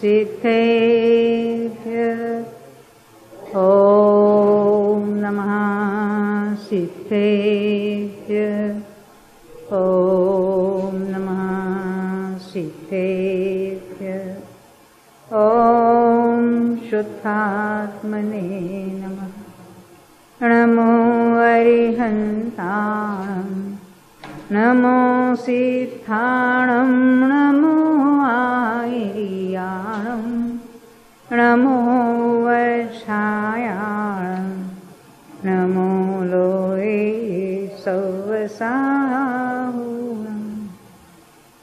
सिद्धेभ्यः ॐ नमः सिद्धेभ्यः ॐ नमः सिद्धेभ्यः ॐ शुद्धात्मने नमः। नमो अरिहन्ताणं नमो सिद्धाणं नमो आयर्याणं नमो वर्षायाणं नमो लोये सौवसाहुणं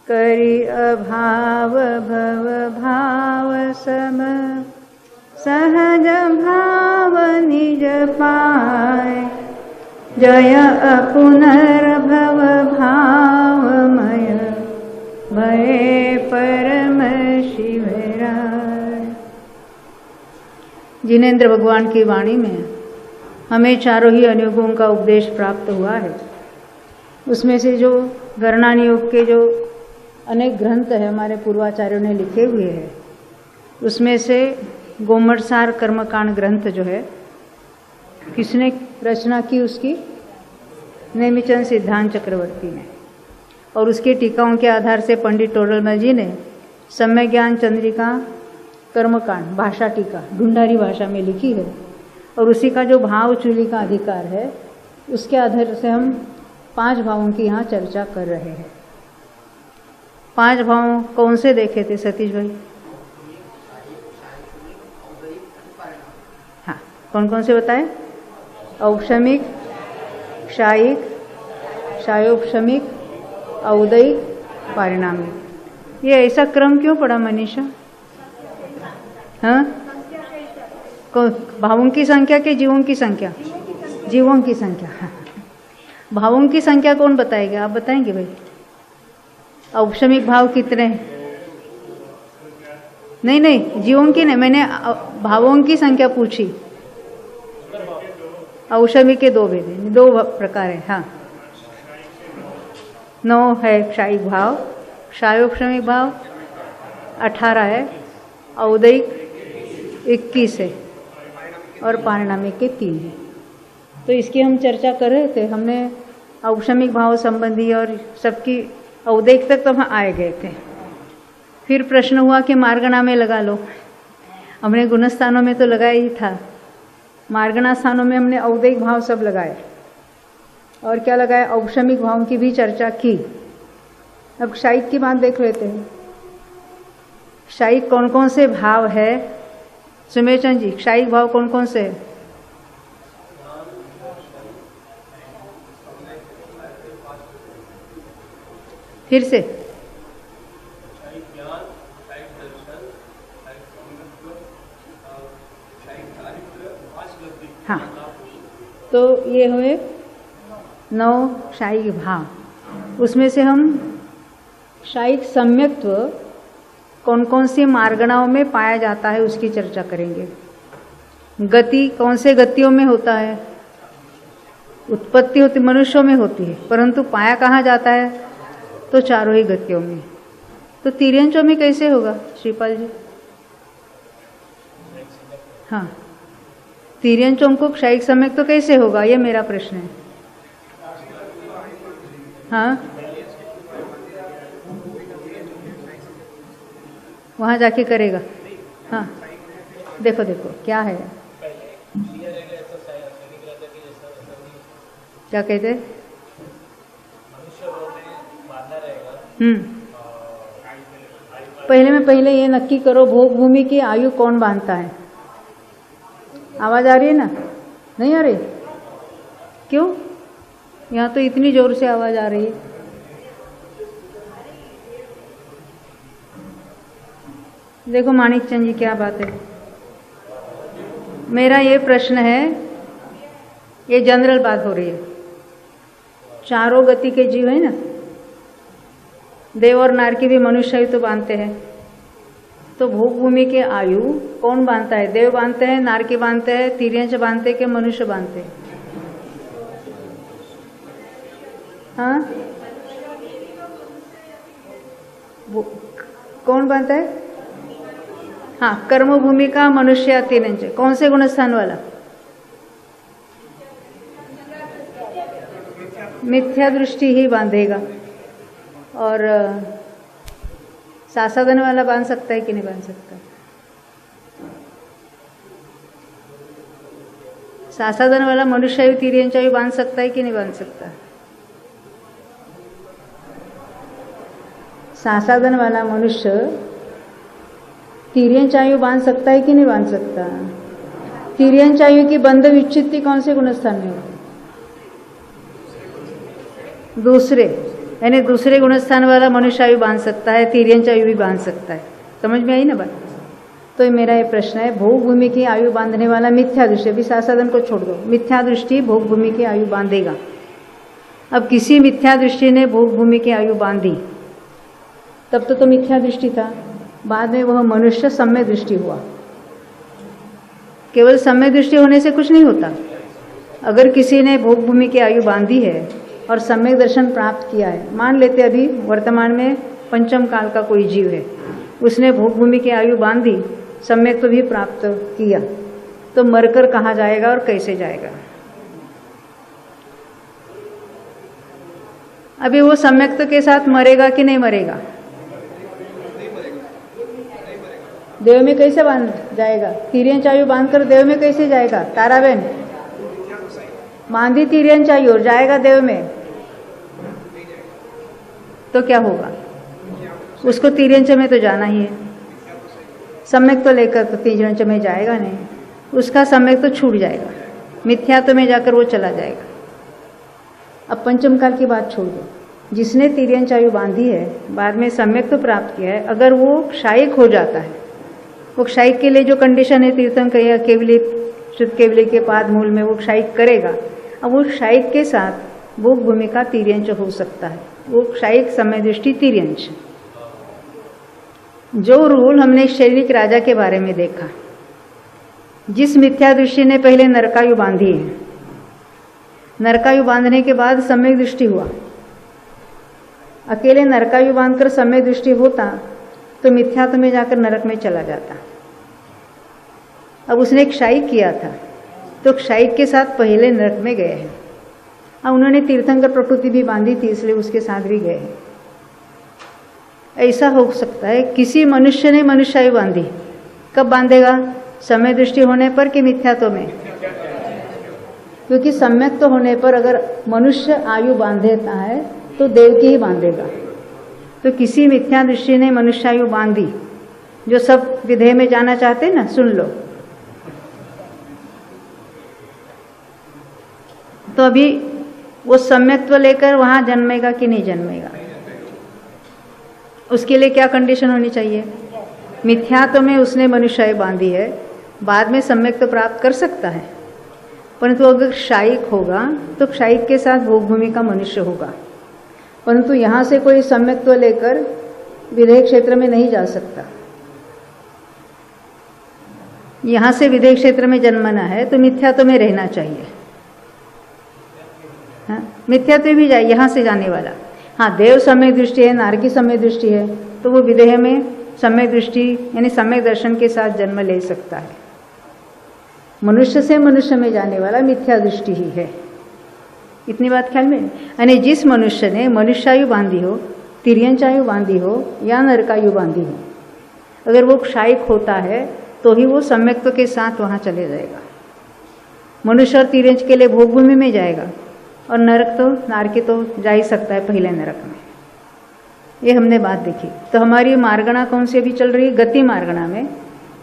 करि अभाव भव भाव सम सहज भाव निज पाय जय अपुनर्भव भावमय भये परम शिवराय। जिनेंद्र भगवान की वाणी में हमें चारों ही अनुयोगों का उपदेश प्राप्त हुआ है। उसमें से जो गणना योग के जो अनेक ग्रंथ है हमारे पूर्वाचार्यों ने लिखे हुए हैं, उसमें से गोमटसार कर्मकांड ग्रंथ जो है किसने रचना की, उसकी नेमिचंद सिद्धांत चक्रवर्ती ने, और उसकी टीकाओं के आधार से पंडित टोडरमल जी ने सम्यक ज्ञान चंद्रिका कर्मकांड भाषा टीका ढूंढारी भाषा में लिखी है। और उसी का जो भाव चूली का अधिकार है उसके आधार से हम 5 भावों की यहाँ चर्चा कर रहे हैं। 5 भाव कौन से देखे थे सतीश भाई? हाँ, कौन कौन से बताए? औक्षमिक, क्षायिक, क्षायोपशमिक, औदयिक, पारिणामिक। ये ऐसा क्रम क्यों पड़ा मनीषा? हाँ, भावों की संख्या के जीवों की संख्या? जीवों की संख्या। भावों की संख्या कौन बताएगा? आप बताएंगे भाई? औक्षमिक भाव कितने? नहीं, जीवों की नहीं, मैंने भावों की संख्या पूछी। औक्षमिक के 2 भेद हैं, 2 प्रकार है। हाँ, 9 है क्षायिक भाव, क्षायोपशमिक भाव 18 है, औदयिक 21 है और पारिणामिक के 3 है। तो इसकी हम चर्चा कर रहे थे। हमने औक्षमिक भाव संबंधी और सबकी औदयिक तक तो हम आए गए थे। फिर प्रश्न हुआ कि मार्गणा में लगा लो। हमने गुणस्थानों में तो लगाया ही था, मार्गणा स्थानों में हमने औदयिक भाव सब लगाए। और क्या लगाया? औक्षमिक भावों की भी चर्चा की। अब क्षायिक की बात देख लेते हैं। क्षायिक कौन कौन से भाव है? सुमेशचंद जी, क्षायिक भाव कौन कौन से है? फिर से हाँ, तो ये हुए 9 क्षायिक भाव। उसमें से हम क्षायिक सम्यक्त्व कौन कौन सी मार्गणाओं में पाया जाता है उसकी चर्चा करेंगे। गति कौन से गतियों में होता है? उत्पत्ति होती मनुष्यों में होती है, परंतु पाया कहाँ जाता है? तो चारों ही गतियों में। तो तिर्यंचों में कैसे होगा श्रीपाल जी? हाँ, तिर्यंचों को क्षायिक सम्यक तो कैसे होगा, ये मेरा प्रश्न है। हाँ, वहां जाके करेगा। हाँ, देखो क्या है, क्या कहते? पहले ये नक्की करो, भोग भूमि की आयु कौन बांधता है? आवाज आ रही है ना? नहीं आ रही? क्यों? यहाँ तो इतनी जोर से आवाज आ रही है। देखो माणिक चंद जी, क्या बात है। मेरा ये प्रश्न है, ये जनरल बात हो रही है। चारों गति के जीव है ना, देव और नारकी भी मनुष्य ही तो बांधते हैं। तो भोग भूमि के आयु कौन बांधता है? देव बांधते हैं, नारकी बांधते हैं, तिर्यंच बांधते हैं कि मनुष्य बांधते हैं? हाँ, वो कौन बांधता है? हाँ, कर्म भूमि का मनुष्य तिर्यंच कौन से गुणस्थान वाला? मिथ्या दृष्टि ही बांधेगा। और सासाधन वाला बांध सकता है कि नहीं बांध सकता? सासाधन वाला मनुष्यायु तिर्यंचायु बांध सकता है कि नहीं बांध सकता? सासाधन वाला मनुष्य तिर्यंचायु बांध सकता है कि नहीं बांध सकता? तिर्यंचायु की बंध विच्छित्ति कौन से गुणस्थान में होती? दूसरे, यानी दूसरे गुणस्थान वाला मनुष्यायु बांध सकता है, तिर्यंचायु भी बांध सकता है। समझ में आई ना बात? तो मेरा ये प्रश्न है, भोग भूमि की आयु बांधने वाला मिथ्या दृष्टि, अभी सासाधन को छोड़ दो, मिथ्या दृष्टि भोग भूमि की आयु बांधेगा। अब किसी मिथ्या दृष्टि ने भोग भूमि की आयु बांधी, तब तो मिथ्या दृष्टि था, बाद में वह मनुष्य सम्यक दृष्टि हुआ। केवल सम्यक दृष्टि होने से कुछ नहीं होता। अगर किसी ने भोग भूमि की आयु बांधी है और सम्यक दर्शन प्राप्त किया है, मान लेते अभी वर्तमान में पंचम काल का कोई जीव है, उसने भोग भूमि की आयु बांधी, सम्यक तो भी प्राप्त किया, तो मरकर कहाँ जाएगा और कैसे जाएगा? अभी वो सम्यक के साथ मरेगा कि नहीं मरेगा? देव में कैसे बांध जाएगा? तिर्यंचायु बांधकर देव में कैसे जाएगा? ताराबेन, बांधी तिर्यंचायु और जाएगा देव में, तो क्या होगा? उसको तिर्यंच में तो जाना ही है, सम्यक तो लेकर तो तिर्यंच में जाएगा नहीं, उसका सम्यक तो छूट जाएगा, मिथ्यात्व में जाकर वो चला जाएगा। अब पंचम काल की बात छोड़ दो, जिसने तिर्यंचायु बांधी है, बाद में सम्यक तो प्राप्त किया है, अगर वो क्षायिक हो जाता है, वो क्षायिक के लिए जो कंडीशन है तीर्थंकर या केवली शुद्ध केवली के पाद मूल में वो क्षायिक करेगा। अब वो क्षायिक के साथ भोग भूमि का तिर्यंच हो सकता है, वो क्षायिक समय दृष्टि तिर्यंच। जो रूल हमने शैलिक राजा के बारे में देखा, जिस मिथ्या दृष्टि ने पहले नरकायु बांधी है, नरकायु बांधने के बाद सम्यक दृष्टि हुआ, अकेले नरकायु बांधकर सम्यक दृष्टि होता तो मिथ्यात्व में जाकर नरक में चला जाता। अब उसने क्षायिक किया था, तो क्षायिक के साथ पहले नरक में गए हैं। अब उन्होंने तीर्थंकर प्रकृति भी बांधी थी, इसलिए उसके साथ भी गए हैं। ऐसा हो सकता है किसी मनुष्य ने मनुष्यायु बांधी, कब बांधेगा? समय दृष्टि होने पर कि मिथ्यात्व में? क्योंकि सम्यक तो होने पर अगर मनुष्य आयु बांधता है तो देव की ही बांधेगा। तो किसी मिथ्या दृष्टि ने मनुष्यायु बांधी, जो सब विधेय में जाना चाहते हैं ना, सुन लो। तो अभी वो सम्यक्त्व लेकर वहां जन्मेगा कि नहीं जन्मेगा? उसके लिए क्या कंडीशन होनी चाहिए? मिथ्यात्व में उसने मनुष्यायु बांधी है, बाद में सम्यक्त्व प्राप्त कर सकता है, परंतु अगर क्षायिक होगा तो क्षायिक के साथ भोग भूमि का मनुष्य होगा। परंतु यहाँ से कोई सम्यक्त्व लेकर विधेय क्षेत्र में नहीं जा सकता। यहाँ से विधेय क्षेत्र में जन्मना है तो मिथ्यात्व में रहना चाहिए। हाँ, मिथ्यात्व भी जाए यहाँ से जाने वाला। हाँ, देव सम्यक दृष्टि है, नारकी सम्यक दृष्टि है, तो वो विधेय में सम्यक दृष्टि यानी सम्यक दर्शन के साथ जन्म ले सकता है। मनुष्य से मनुष्य में जाने वाला मिथ्या दृष्टि ही है। इतनी बात ख्याल में? यानी जिस मनुष्य ने मनुष्यायु बांधी हो, तिर्यंचायु बांधी हो या नरकायु बांधी हो, अगर वो क्षायिक होता है तो ही वो सम्यक्त्व के साथ वहाँ चले जाएगा। मनुष्य और तिर्यंच के लिए भोग भूमि में जाएगा, और नरक तो नारकी तो जा ही सकता है पहले नरक में। ये हमने बात देखी। तो हमारी मार्गणा कौन सी अभी चल रही है? गति मार्गणा में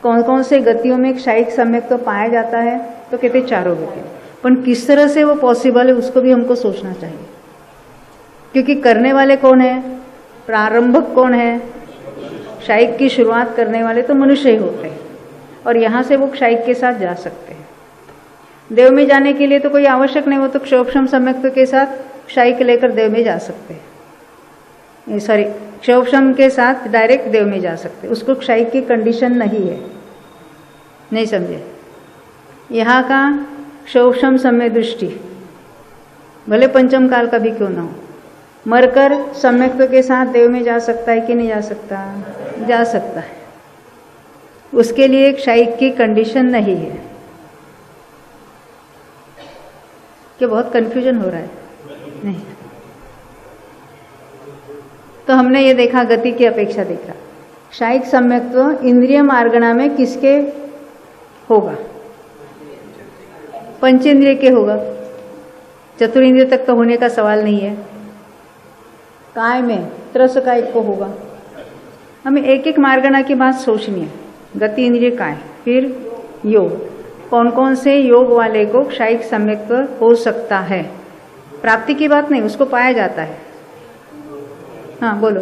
कौन कौन से गतियों में क्षायिक सम्यक्त्व पाया जाता है? तो कहते चारों गति। पर किस तरह से वो पॉसिबल है उसको भी हमको सोचना चाहिए, क्योंकि करने वाले कौन है? प्रारंभक कौन है? क्षायिक की शुरुआत करने वाले तो मनुष्य ही होते हैं, और यहाँ से वो क्षायिक के साथ जा सकते हैं। देव में जाने के लिए तो कोई आवश्यक नहीं, वो तो क्षोभक्षम सम्यक्त्व के साथ क्षायिक लेकर देव में जा सकते हैं। सॉरी, क्षोभक्षम के साथ डायरेक्ट देव में जा सकते हैं, उसको क्षायिक की कंडीशन नहीं है। नहीं समझे? यहाँ का क्षोभक्षम सम्यक दृष्टि भले पंचम काल का भी क्यों ना हो, मरकर सम्यक्त्व के साथ देव में जा सकता है कि नहीं जा सकता? जा सकता है। उसके लिए एक शाइक की कंडीशन नहीं है। क्या बहुत कन्फ्यूजन हो रहा है? नहीं। तो हमने ये देखा, गति की अपेक्षा देखा। शाइक सम्यक्त्व इंद्रिय मार्गणा में किसके होगा? पंचेंद्रिय के होगा। चतुरेंद्रिय तक तो होने का सवाल नहीं है। काय में त्रस काय को होगा। हमें एक एक मार्गणा की बात सोचनी है। गति, इंद्रिय, काय, फिर योग। कौन कौन से योग वाले को क्षायिक सम्यक्त्व हो सकता है? प्राप्ति की बात नहीं, उसको पाया जाता है। हाँ बोलो।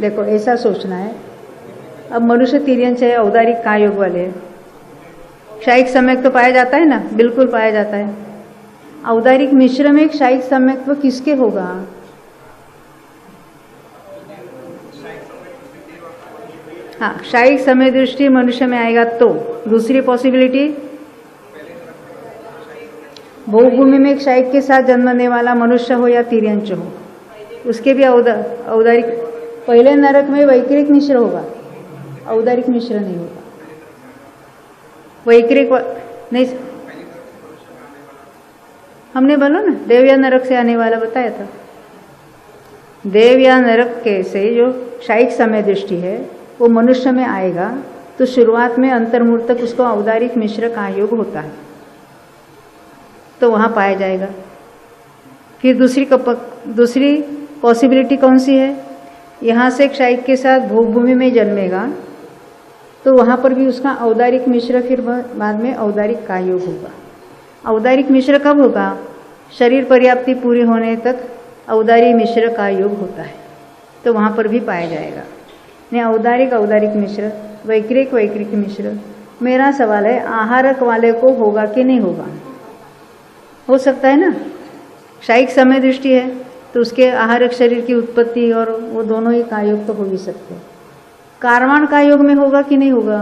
देखो ऐसा सोचना है, अब मनुष्य, तिर्यंच है, औदारिक, काय योग वाले हैं। क्षायिक सम्यक्त्व तो पाया जाता है ना? बिल्कुल पाया जाता है। औदारिक मिश्र में क्षायिक सम्यक्त्व किसके होगा? हाँ, क्षायिक समय दृष्टि मनुष्य में आएगा तो दूसरी पॉसिबिलिटी, भोगभूमि में क्षायिक के साथ जन्मने वाला मनुष्य हो या तिर्यंच हो, उसके भी औदारिक। पहले नरक में वैक्रिक मिश्र होगा, औदारिक मिश्र नहीं होगा। वैक्रिक नहीं, हमने बोला ना, देव या नरक से आने वाला बताया था। देव या नरक के से जो क्षायिक समय दृष्टि है वो मनुष्य में आएगा तो शुरुआत में अंतर्मूर्तक उसको औदारिक मिश्र का योग होता है, तो वहाँ पाया जाएगा। फिर दूसरी पॉसिबिलिटी कौन सी है? यहाँ से क्षायिक के साथ भोगभूमि में जन्मेगा तो वहाँ पर भी उसका औदारिक मिश्र, फिर बाद में औदारिक का योग होगा। औदारिक मिश्र कब होगा? शरीर पर्याप्ति पूरी होने तक औदारिक मिश्र का योग होता है, तो वहाँ पर भी पाया जाएगा। नहीं, औदारिक मिश्र, वैक्रिक मिश्र। मेरा सवाल है, आहारक वाले को होगा कि नहीं होगा? हो सकता है ना? क्षायिक समय दृष्टि है तो उसके आहारक शरीर की उत्पत्ति और वो दोनों ही का योग तो हो भी सकते हैं। कारवाण का योग में होगा कि नहीं होगा?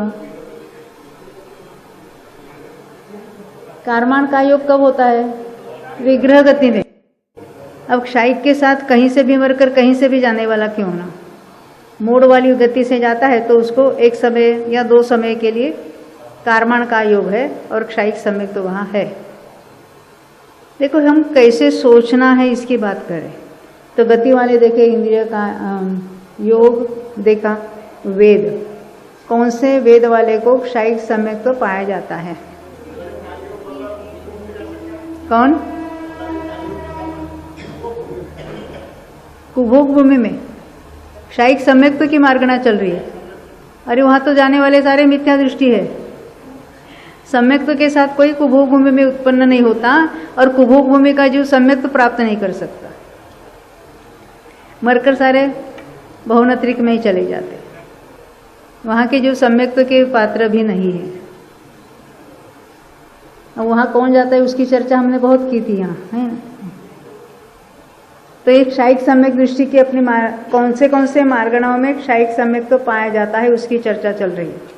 कारवाण का योग कब होता है? विग्रह गति में। अब क्षायिक के साथ कहीं से भी मरकर कहीं से भी जाने वाला क्यों ना, मोड़ वाली गति से जाता है तो उसको एक समय या दो समय के लिए कारवाण का योग है और क्षायिक समय तो वहाँ है। देखो हम कैसे सोचना है इसकी बात करें तो गति वाले देखे, इंद्रिय का योग देखा, वेद, कौन से वेद वाले को क्षायिक सम्यक तो पाया जाता है? कौन? कुभोग भूमि में क्षायिक सम्यक्त्व की मार्गणा चल रही है। अरे वहां तो जाने वाले सारे मिथ्या दृष्टि है। सम्यक्त्व के साथ कोई कुभोग भूमि में उत्पन्न नहीं होता और कुभोग भूमि का जीव सम्यक्त्व प्राप्त नहीं कर सकता, मरकर सारे बहुनत्रिक में ही चले जाते। वहां के जो सम्यक्त्व के पात्र भी नहीं है। अब वहां कौन जाता है उसकी चर्चा हमने बहुत की थी यहाँ, है ना? तो एक क्षायिक सम्यक दृष्टि की अपनी कौन से मार्गणाओं में क्षायिक सम्यक तो पाया जाता है उसकी चर्चा चल रही है।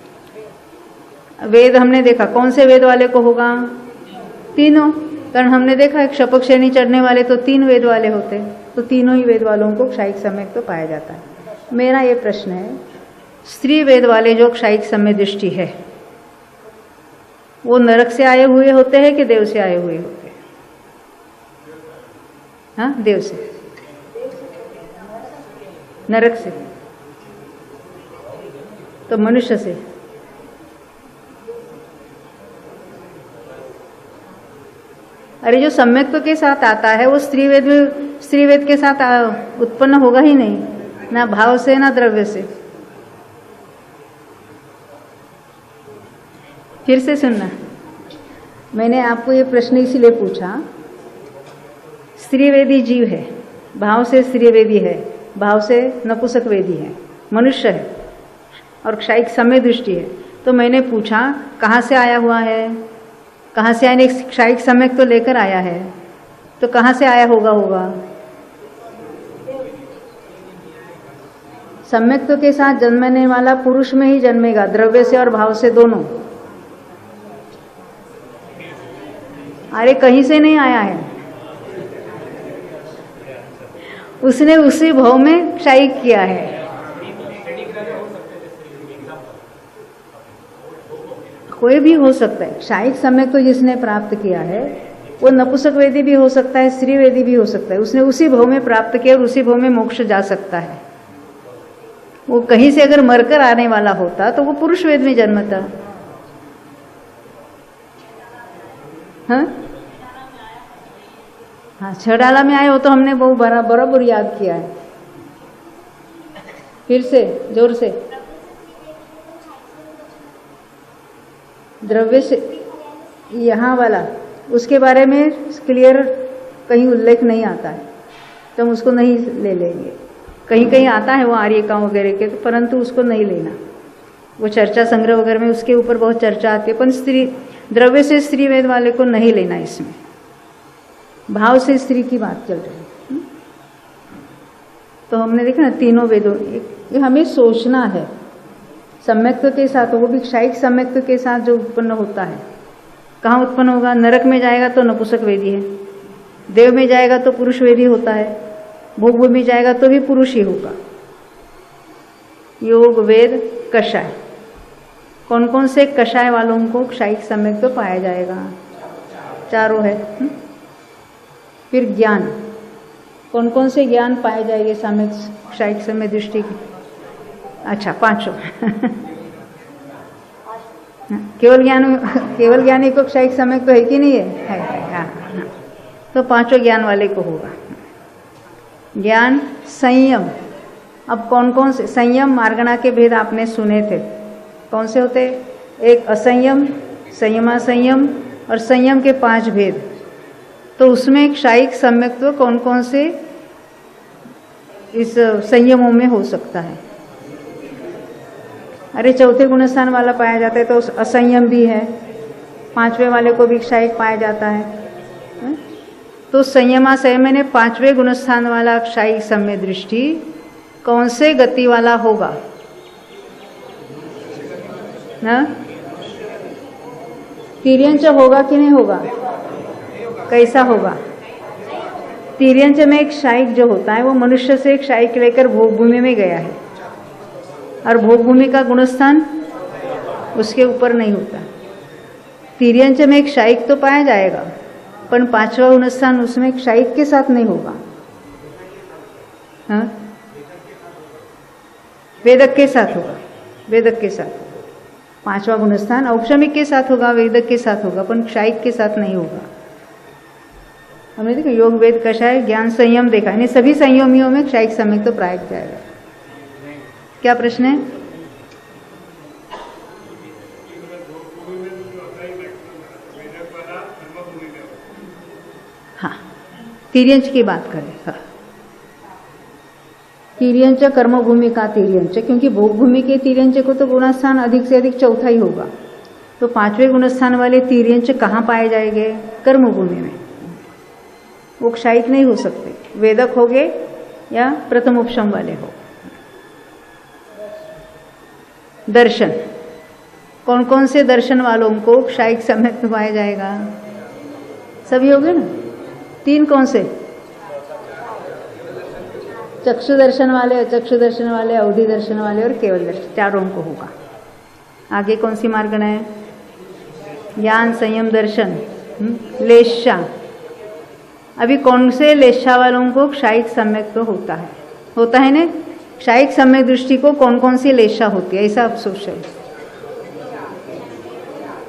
वेद हमने देखा, कौन से वेद वाले को होगा? तीनों। कारण हमने देखा एक शपक श्रेणी चढ़ने वाले तो 3 वेद वाले होते, तो तीनों ही वेद वालों को क्षायिक सम्यक तो पाया जाता है। मेरा ये प्रश्न है, स्त्री वेद वाले जो क्षायिक सम्यक दृष्टि है वो नरक से आए हुए होते हैं कि देव से आए हुए होते हैं? हाँ, देव से, नरक से, तो मनुष्य से। अरे जो सम्यक्त्व के साथ आता है वो स्त्री वेद के साथ उत्पन्न होगा ही नहीं, ना भाव से ना द्रव्य से। फिर से सुनना, मैंने आपको ये प्रश्न इसीलिए पूछा, स्त्रीवेदी जीव है, भाव से स्त्रीवेदी है, भाव से नपुंसक वेदी है, मनुष्य है और क्षायिक समय दृष्टि है। तो मैंने पूछा कहाँ से आया हुआ है, कहाँ से आने क्षायिक सम्यक तो लेकर आया है, तो कहाँ से आया होगा? सम्यक्त्व के साथ जन्मने वाला पुरुष में ही जन्मेगा, द्रव्य से और भाव से दोनों। अरे कहीं से नहीं आया है, उसने उसी भाव में क्षायिक किया है। कोई भी हो सकता है। क्षायिक सम्यक तो जिसने प्राप्त किया है वो नपुंसक वेदी भी हो सकता है, स्त्री वेदी भी हो सकता है। उसने उसी भाव में प्राप्त किया और उसी भाव में मोक्ष जा सकता है। वो कहीं से अगर मरकर आने वाला होता तो वो पुरुष वेद में जन्मता। हाँ, छड़ाला में आए हो तो हमने बहुत बराबर याद किया है। फिर से जोर से। द्रव्य से यहाँ वाला, उसके बारे में क्लियर कहीं उल्लेख नहीं आता है तो हम उसको नहीं ले लेंगे। कहीं कहीं आता है वो आर्यका वगैरह के, परंतु उसको नहीं लेना। वो चर्चा संग्रह वगैरह में उसके ऊपर बहुत चर्चा आती है, पर स्त्री द्रव्य से स्त्री वेद वाले को नहीं लेना। इसमें भाव से स्त्री की बात चल रही है। तो हमने देखा ना तीनों वेदों, ये हमें सोचना है। सम्यक्त्व के साथ, वो भी क्षायिक सम्यक्त्व के साथ जो उत्पन्न होता है, कहाँ उत्पन्न होगा? नरक में जाएगा तो नपुंसक वेदी है, देव में जाएगा तो पुरुष वेदी होता है, भोग में जाएगा तो भी पुरुष ही होगा। योग वेद कषाय, कौन कौन से कषाय वालों को क्षायिक सम्यक्त्व पाया जाएगा? चारों है। फिर ज्ञान, कौन कौन से ज्ञान पाए जाएंगे सम्यक क्षायिक सम्यक दृष्टि की? अच्छा, पांचों। केवल ज्ञानी को क्षायिक सम्यक तो है कि नहीं है? हाँ। तो पांचों ज्ञान वाले को होगा। ज्ञान, संयम। अब कौन कौन से संयम? मार्गणा के भेद आपने सुने थे, कौन से होते? एक असंयम, संयमासंयम और संयम के 5 भेद। तो उसमें क्षायिक सम्यक्त्व कौन कौन से इस संयमों में हो सकता है? अरे चौथे गुणस्थान वाला पाया जाता है तो असंयम भी है, 5वें वाले को भी क्षायिक पाया जाता है। तो संयमासंयम ने 5वें गुणस्थान वाला क्षायिक सम्यक दृष्टि कौन से गति वाला होगा? ना तिर्यंच होगा कि नहीं होगा? कैसा होगा? तिर्यंच में एक क्षायिक जो होता है वो मनुष्य से क्षायिक लेकर भोग भूमि में गया है, और भोग भूमि का गुणस्थान उसके ऊपर नहीं होता। तिर्यंच में क्षायिक तो पाया जाएगा, पर 5वां गुणस्थान उसमें क्षायिक के साथ नहीं होगा। हाँ, वेदक के साथ होगा। वेदक के साथ 5वां गुणस्थान औपशमिक के साथ होगा, वेदक के साथ होगा, पर क्षायिक के साथ नहीं होगा। हमने देखा योग वेद कषाय ज्ञान संयम देखा, यानी सभी संयमियों में क्षायिक सम्यक तो प्राय जाएगा। क्या प्रश्न है? हाँ, तिर्यंच की बात करें। हाँ, तिर्यंच कर्मभूमि का तिर्यंच, क्योंकि भोग भूमि के तिर्यंच को तो गुणस्थान अधिक से अधिक चौथा ही होगा। तो 5वें गुणस्थान वाले तिर्यंच कहाँ पाए जाएंगे? कर्मभूमि में। वो क्षायिक नहीं हो सकते, वेदक हो गए या प्रथम उपशम वाले हो। दर्शन, कौन कौन से दर्शन वालों को क्षायिक सम्यक पाया जाएगा? सभी हो गए ना? 3 कौन से? चक्षु दर्शन वाले, अचक्षु दर्शन वाले, अवधि दर्शन वाले और केवल दर्शन, चारों को होगा। आगे कौन सी मार्गण है? ज्ञान, संयम, दर्शन, लेशा। अभी कौन से लेशा वालों को क्षायिक सम्यक तो होता है? होता है ना? क्षायिक सम्यक दृष्टि को कौन कौन सी लेशा होती है, ऐसा आप सोच रहे?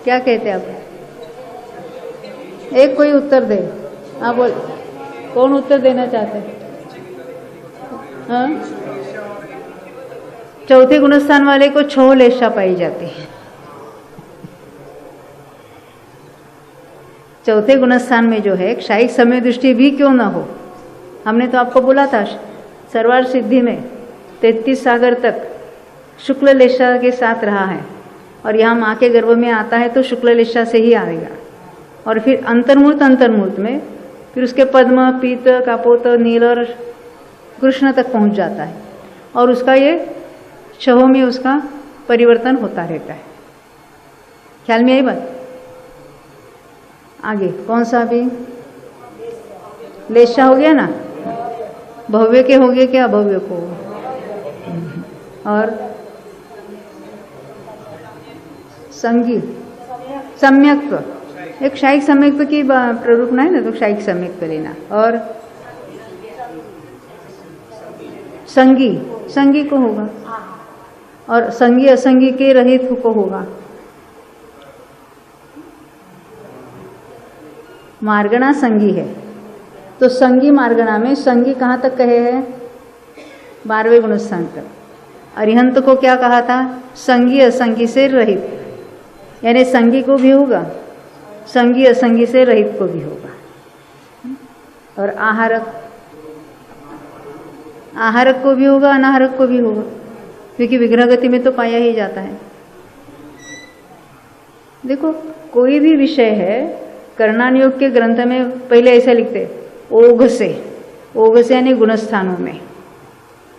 क्या कहते हैं आप? एक कोई उत्तर दे। हाँ बोल, कौन उत्तर देना चाहते हैं? हाँ, चौथे गुणस्थान वाले को 6 लेशा पाई जाती है। चौथे गुणस्थान में जो है क्षायिक सम्यक दृष्टि भी क्यों ना हो, हमने तो आपको बोला था सर्वार्थ सिद्धि में 33 सागर तक शुक्ल लेशा के साथ रहा है, और यहाँ माँ के गर्भ में आता है तो शुक्ल लेशा से ही आएगा, और फिर अंतर्मूर्त में फिर उसके पद्म, पीत, कापोत, नील और कृष्ण तक पहुँच जाता है, और उसका ये छहों में उसका परिवर्तन होता रहता है। ख्याल में आई बात? आगे कौन सा? भी लेशा हो गया ना? भव्य के हो गए क्या अभव्य को? और संगी सम्यक्त्व, एक क्षायिक सम्यक्त्व की प्ररूपना है ना, तो क्षायिक सम्यक्त्व लेना। और संगी संगी को होगा, और संगी असंगी के रहित को होगा। मार्गणा संगी है, तो संगी मार्गणा में संगी कहाँ तक कहे हैं? 12वें गुणस्थान तक। अरिहंत को क्या कहा था? संगी असंगी से रहित, यानी संगी को भी होगा, संगी असंगी से रहित को भी होगा। और आहारक, आहारक को भी होगा, अनाहारक को भी होगा, क्योंकि विग्रह गति में तो पाया ही जाता है। देखो कोई भी विषय है, कर्णानुयोग के ग्रंथ में पहले ऐसा लिखते ओघ से, ओघ से यानी गुणस्थानों में,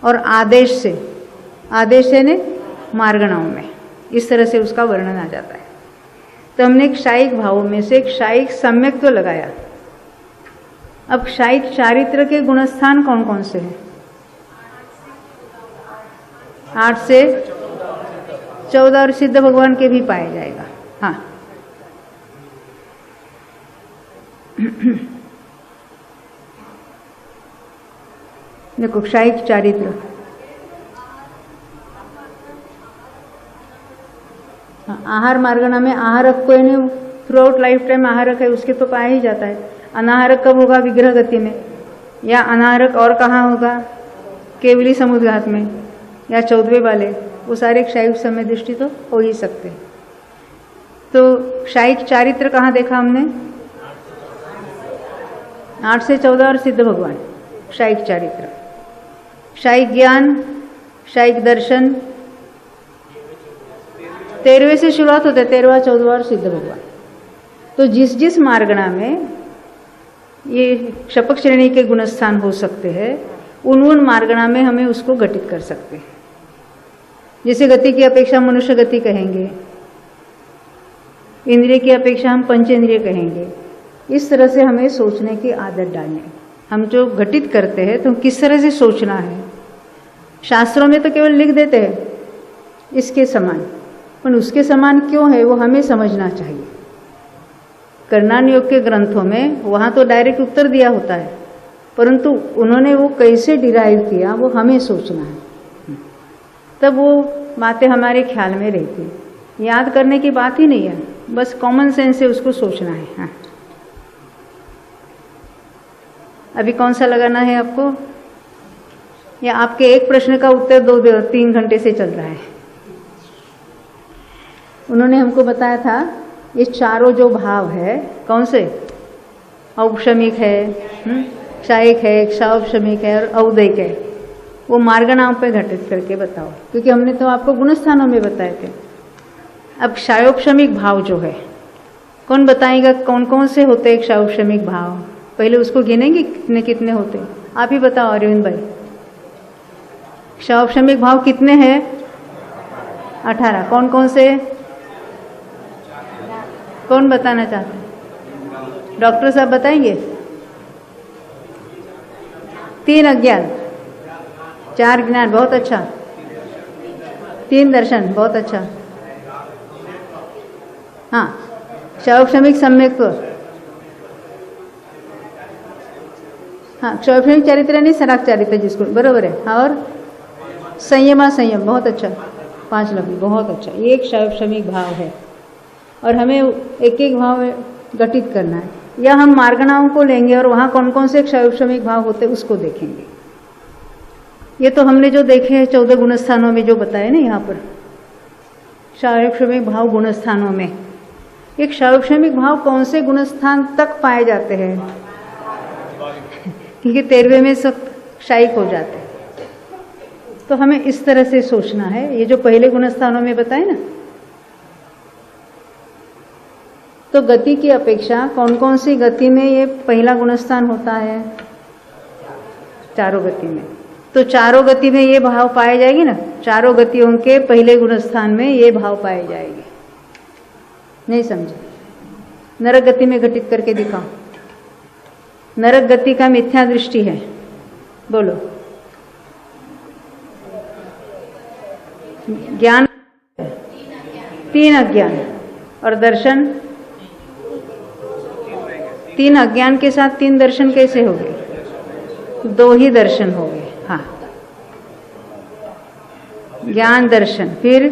और आदेश से, आदेश से यानी मार्गणाओं में, इस तरह से उसका वर्णन आ जाता है। तो हमने क्षायिक भावों में से क्षायिक सम्यक्त्व लगाया। अब क्षायिक चारित्र के गुणस्थान कौन कौन से हैं? 8 से 14 और सिद्ध भगवान के भी पाया जाएगा। हाँ देखो क्षायिक चारित्र, आहार मार्गणा में आहारक को यानी थ्रू आउट लाइफ टाइम आहारक है, उसके तो पाया ही जाता है। अनाहारक कब होगा? विग्रह गति में। या अनाहारक और कहाँ होगा? केवली समुद्घात में, या 14वें वाले, वो सारे क्षायिक समय दृष्टि तो हो ही सकते। तो क्षायिक चारित्र कहाँ देखा हमने? 8 से 14 और सिद्ध भगवान, क्षायिक चारित्र। क्षायिक ज्ञान, क्षायिक दर्शन 13वें से शुरुआत होता है, 13वां 14वां और सिद्ध भगवान। तो जिस जिस मार्गणा में ये क्षपक श्रेणी के गुणस्थान हो सकते हैं, उन मार्गणा में हमें उसको घटित कर सकते हैं। जैसे गति की अपेक्षा मनुष्य गति कहेंगे, इंद्रिय की अपेक्षा हम पंचेंद्रिय कहेंगे। इस तरह से हमें सोचने की आदत डालनी। हम जो घटित करते हैं तो किस तरह से सोचना है। शास्त्रों में तो केवल लिख देते हैं इसके समान, पर उसके समान क्यों है वो हमें समझना चाहिए। कर्णानुयोग के ग्रंथों में वहाँ तो डायरेक्ट उत्तर दिया होता है, परंतु उन्होंने वो कैसे डिराइव किया वो हमें सोचना है, तब वो बातें हमारे ख्याल में रहती हैं। याद करने की बात ही नहीं है, बस कॉमन सेंस से उसको सोचना है। हाँ, अभी कौन सा लगाना है आपको, या आपके एक प्रश्न का उत्तर 2-3 घंटे से चल रहा है। उन्होंने हमको बताया था ये चारों जो भाव है कौन से, औपशमिक है, क्षायिक है, क्षापशमिक है और औदैक है, वो मार्गणाओं पे घटित करके बताओ, क्योंकि हमने तो आपको गुणस्थानों में बताए थे। अब क्षायोपशमिक भाव जो है, कौन बताएगा कौन कौन से होते हैं क्षायोपशमिक भाव? पहले उसको गिनेंगे कितने कितने होते, आप ही बताओ अरविंद भाई। क्षायोपशमिक भाव कितने हैं? 18। कौन कौन से? कौन बताना चाहते हैं? डॉक्टर साहब बताएंगे। 3 अज्ञान, 4 ज्ञान, बहुत अच्छा। 3 दर्शन, बहुत अच्छा। हाँ, क्षायोपशमिक सम्यक्त्व, हाँ क्षायोपशमिक चारित्र नहीं सराग चारित्र जिसको, बरोबर है। हाँ, और संयमा संयम, बहुत अच्छा। 5 लफ्ज, बहुत अच्छा। ये एक क्षायोपशमिक भाव है और हमें एक एक भाव घटित करना है, या हम मार्गणाओं को लेंगे और वहाँ कौन कौन से क्षायोपशमिक भाव होते हैं उसको देखेंगे। ये तो हमने जो देखे हैं 14 गुणस्थानों में जो बताया ना, यहाँ पर क्षायोपशमिक भाव गुणस्थानों में, ये क्षायोपशमिक भाव कौन से गुणस्थान तक पाए जाते हैं? क्योंकि 13वें में सब क्षायिक हो जाते हैं, तो हमें इस तरह से सोचना है। ये जो पहले गुणस्थानों में बताए ना, तो गति की अपेक्षा कौन कौन सी गति में ये पहला गुणस्थान होता है? चारों गति में। तो चारों गति में ये भाव पाए जाएगी ना, चारों गतियों के पहले गुणस्थान में ये भाव पाए जाएंगे। नहीं समझे? नरक गति में घटित करके दिखाओ। नरक गति का मिथ्या दृष्टि है, बोलो। ज्ञान 3 अज्ञान और दर्शन 3 अज्ञान के साथ 3 दर्शन कैसे हो गए? 2 ही दर्शन हो गए। हाँ, ज्ञान दर्शन। फिर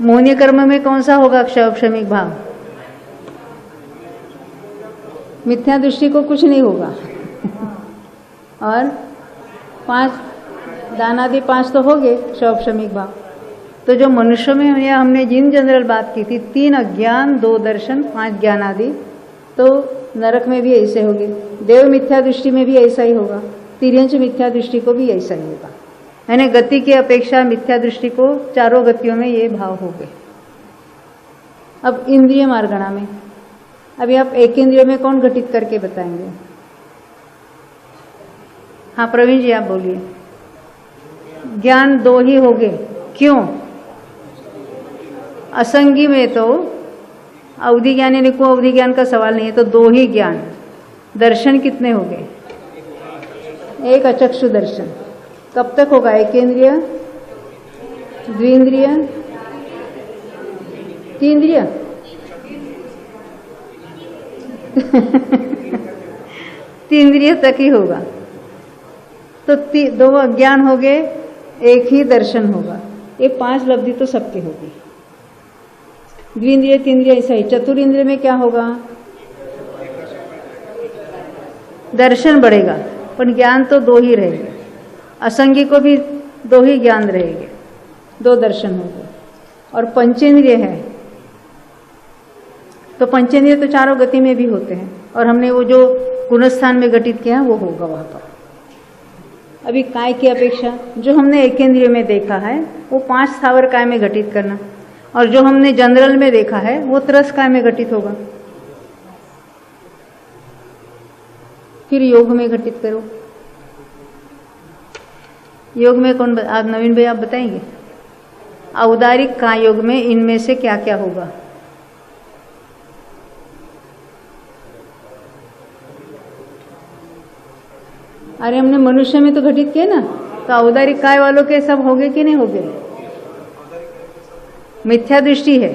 मोहनीय कर्म में कौन सा होगा क्षौक्षमिक भाव? मिथ्या दृष्टि को कुछ नहीं होगा। और 5 दानादि 5 तो हो गए क्षौक्षमिक भाव। तो जो मनुष्यों में हमने जिन जनरल बात की थी 3 अज्ञान 2 दर्शन 5 ज्ञान आदि, तो नरक में भी ऐसे होंगे, देव मिथ्या दृष्टि में भी ऐसा ही होगा, तिर्यंच मिथ्या दृष्टि को भी ऐसा ही होगा। यानी गति की अपेक्षा मिथ्या दृष्टि को चारों गतियों में ये भाव हो गए। अब इंद्रिय मार्गणा में अभी आप एक इंद्रिय में कौन घटित करके बताएंगे? हाँ प्रवीण जी आप बोलिए। ज्ञान 2 ही हो गए, क्यों? असंगी में तो अवधि ज्ञान यानी को अवधि ज्ञान का सवाल नहीं है, तो 2 ही ज्ञान। दर्शन कितने हो गए? 1 अचक्षु दर्शन। कब तक होगा? एकेंद्रिय, द्विंद्रिय, तीन्द्रिय। तीन्द्रिय तक ही होगा। तो 2 अज्ञान हो गए, 1 ही दर्शन होगा। ये 5 लब्धि तो सबकी होगी। द्विंद्रिय तीन्द्रिय ऐसा ही। चतुर्ंद्रिय में क्या होगा? दर्शन बढ़ेगा, पर ज्ञान तो 2 ही रहेंगे। असंगी को भी 2 ही ज्ञान रहेंगे, 2 दर्शन होंगे। और पंचेंद्रिय है, तो पंचेंद्रिय तो चारों गति में भी होते हैं, और हमने वो जो गुणस्थान में घटित किया वो होगा वहां पर। अभी काय की अपेक्षा जो हमने एकेंद्रिय में देखा है वो 5 स्थावर काय में घटित करना, और जो हमने जनरल में देखा है वो त्रस काय में घटित होगा। फिर योग में घटित करो। योग में कौन आज नवीन भाई आप बताएंगे? औदारिक काय योग में इनमें से क्या क्या होगा? अरे हमने मनुष्य में तो घटित किया ना, तो औदारिक काय वालों के सब होंगे कि नहीं होंगे? मिथ्या दृष्टि है,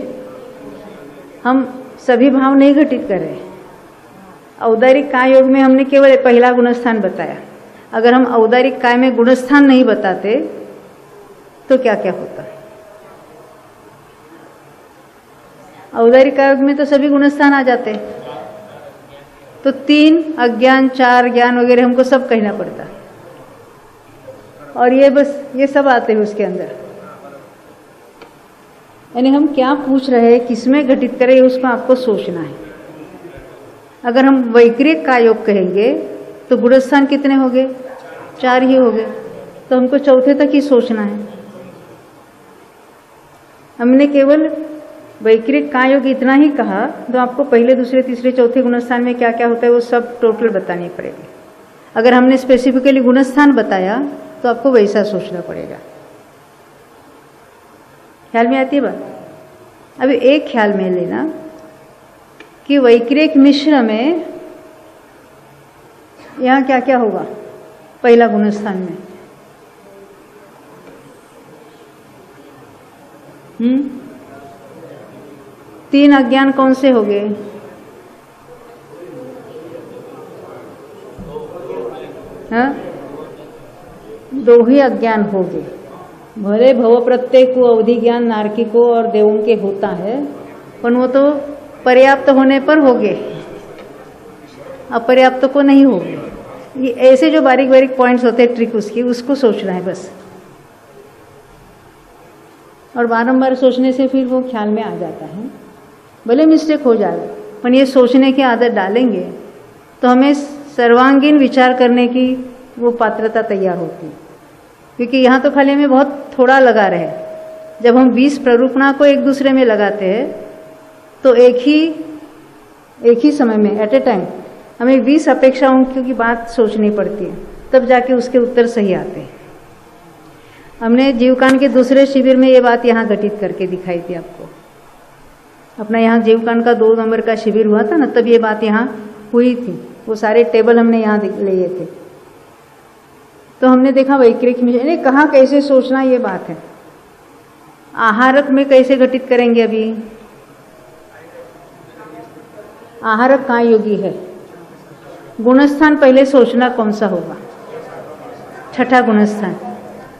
हम सभी भाव नहीं घटित कर रहे। औदारिक काय योग में हमने केवल पहला गुणस्थान बताया। अगर हम औदारिक काय में गुणस्थान नहीं बताते तो क्या क्या होता? औदारिक काय योग में तो सभी गुणस्थान आ जाते, तो 3 अज्ञान 4 ज्ञान वगैरह हमको सब कहना पड़ता, और ये बस ये सब आते हैं उसके अंदर। यानी हम क्या पूछ रहे हैं, किसमें घटित करें, उसको आपको सोचना है। अगर हम वैक्रिक काय योग कहेंगे तो गुणस्थान कितने हो गए? 4 ही हो गए, तो हमको चौथे तक ही सोचना है। हमने केवल वैक्रिक काय योग इतना ही कहा, तो आपको पहले दूसरे तीसरे चौथे गुणस्थान में क्या क्या होता है वो सब टोटल बतानी पड़ेगी। अगर हमने स्पेसिफिकली गुणस्थान बताया तो आपको वैसा सोचना पड़ेगा। ख्याल में आती है बात? अभी एक ख्याल में लेना कि वैक्रिक मिश्र में यहाँ क्या क्या होगा पहला गुणस्थान में? 3 अज्ञान कौन से हो गए? हाँ, 2 ही अज्ञान हो गए। भले भव प्रत्यय को अवधि ज्ञान नारकिकों और देवों के होता है, पर वो तो पर्याप्त होने पर हो गए, अपर्याप्त को नहीं हो गए। ये ऐसे जो बारीक बारीक पॉइंट्स होते हैं ट्रिक उसकी, उसको सोचना है बस। और बारंबार सोचने से फिर वो ख्याल में आ जाता है। भले मिस्टेक हो जाए, पर ये सोचने की आदत डालेंगे तो हमें सर्वांगीण विचार करने की वो पात्रता तैयार होती है। क्योंकि यहाँ तो खाली हमें बहुत थोड़ा लगा रहे। जब हम 20 प्ररूपणा को एक दूसरे में लगाते हैं तो एक ही समय में एट ए टाइम हमें 20 अपेक्षाओं की बात सोचनी पड़ती है, तब जाके उसके उत्तर सही आते हैं। हमने जीवकांड के दूसरे शिविर में ये बात यहाँ घटित करके दिखाई थी आपको। अपना यहाँ जीवकांड का 2 नंबर का शिविर हुआ था ना, तब ये बात यहाँ हुई थी वो सारे टेबल हमने यहाँ लिए थे। तो हमने देखा वैक्रिक में कहाँ कैसे सोचना ये बात है। आहारक में कैसे घटित करेंगे अभी? आहारक कहाँ योगी है? गुणस्थान पहले सोचना कौन सा होगा? छठा गुणस्थान।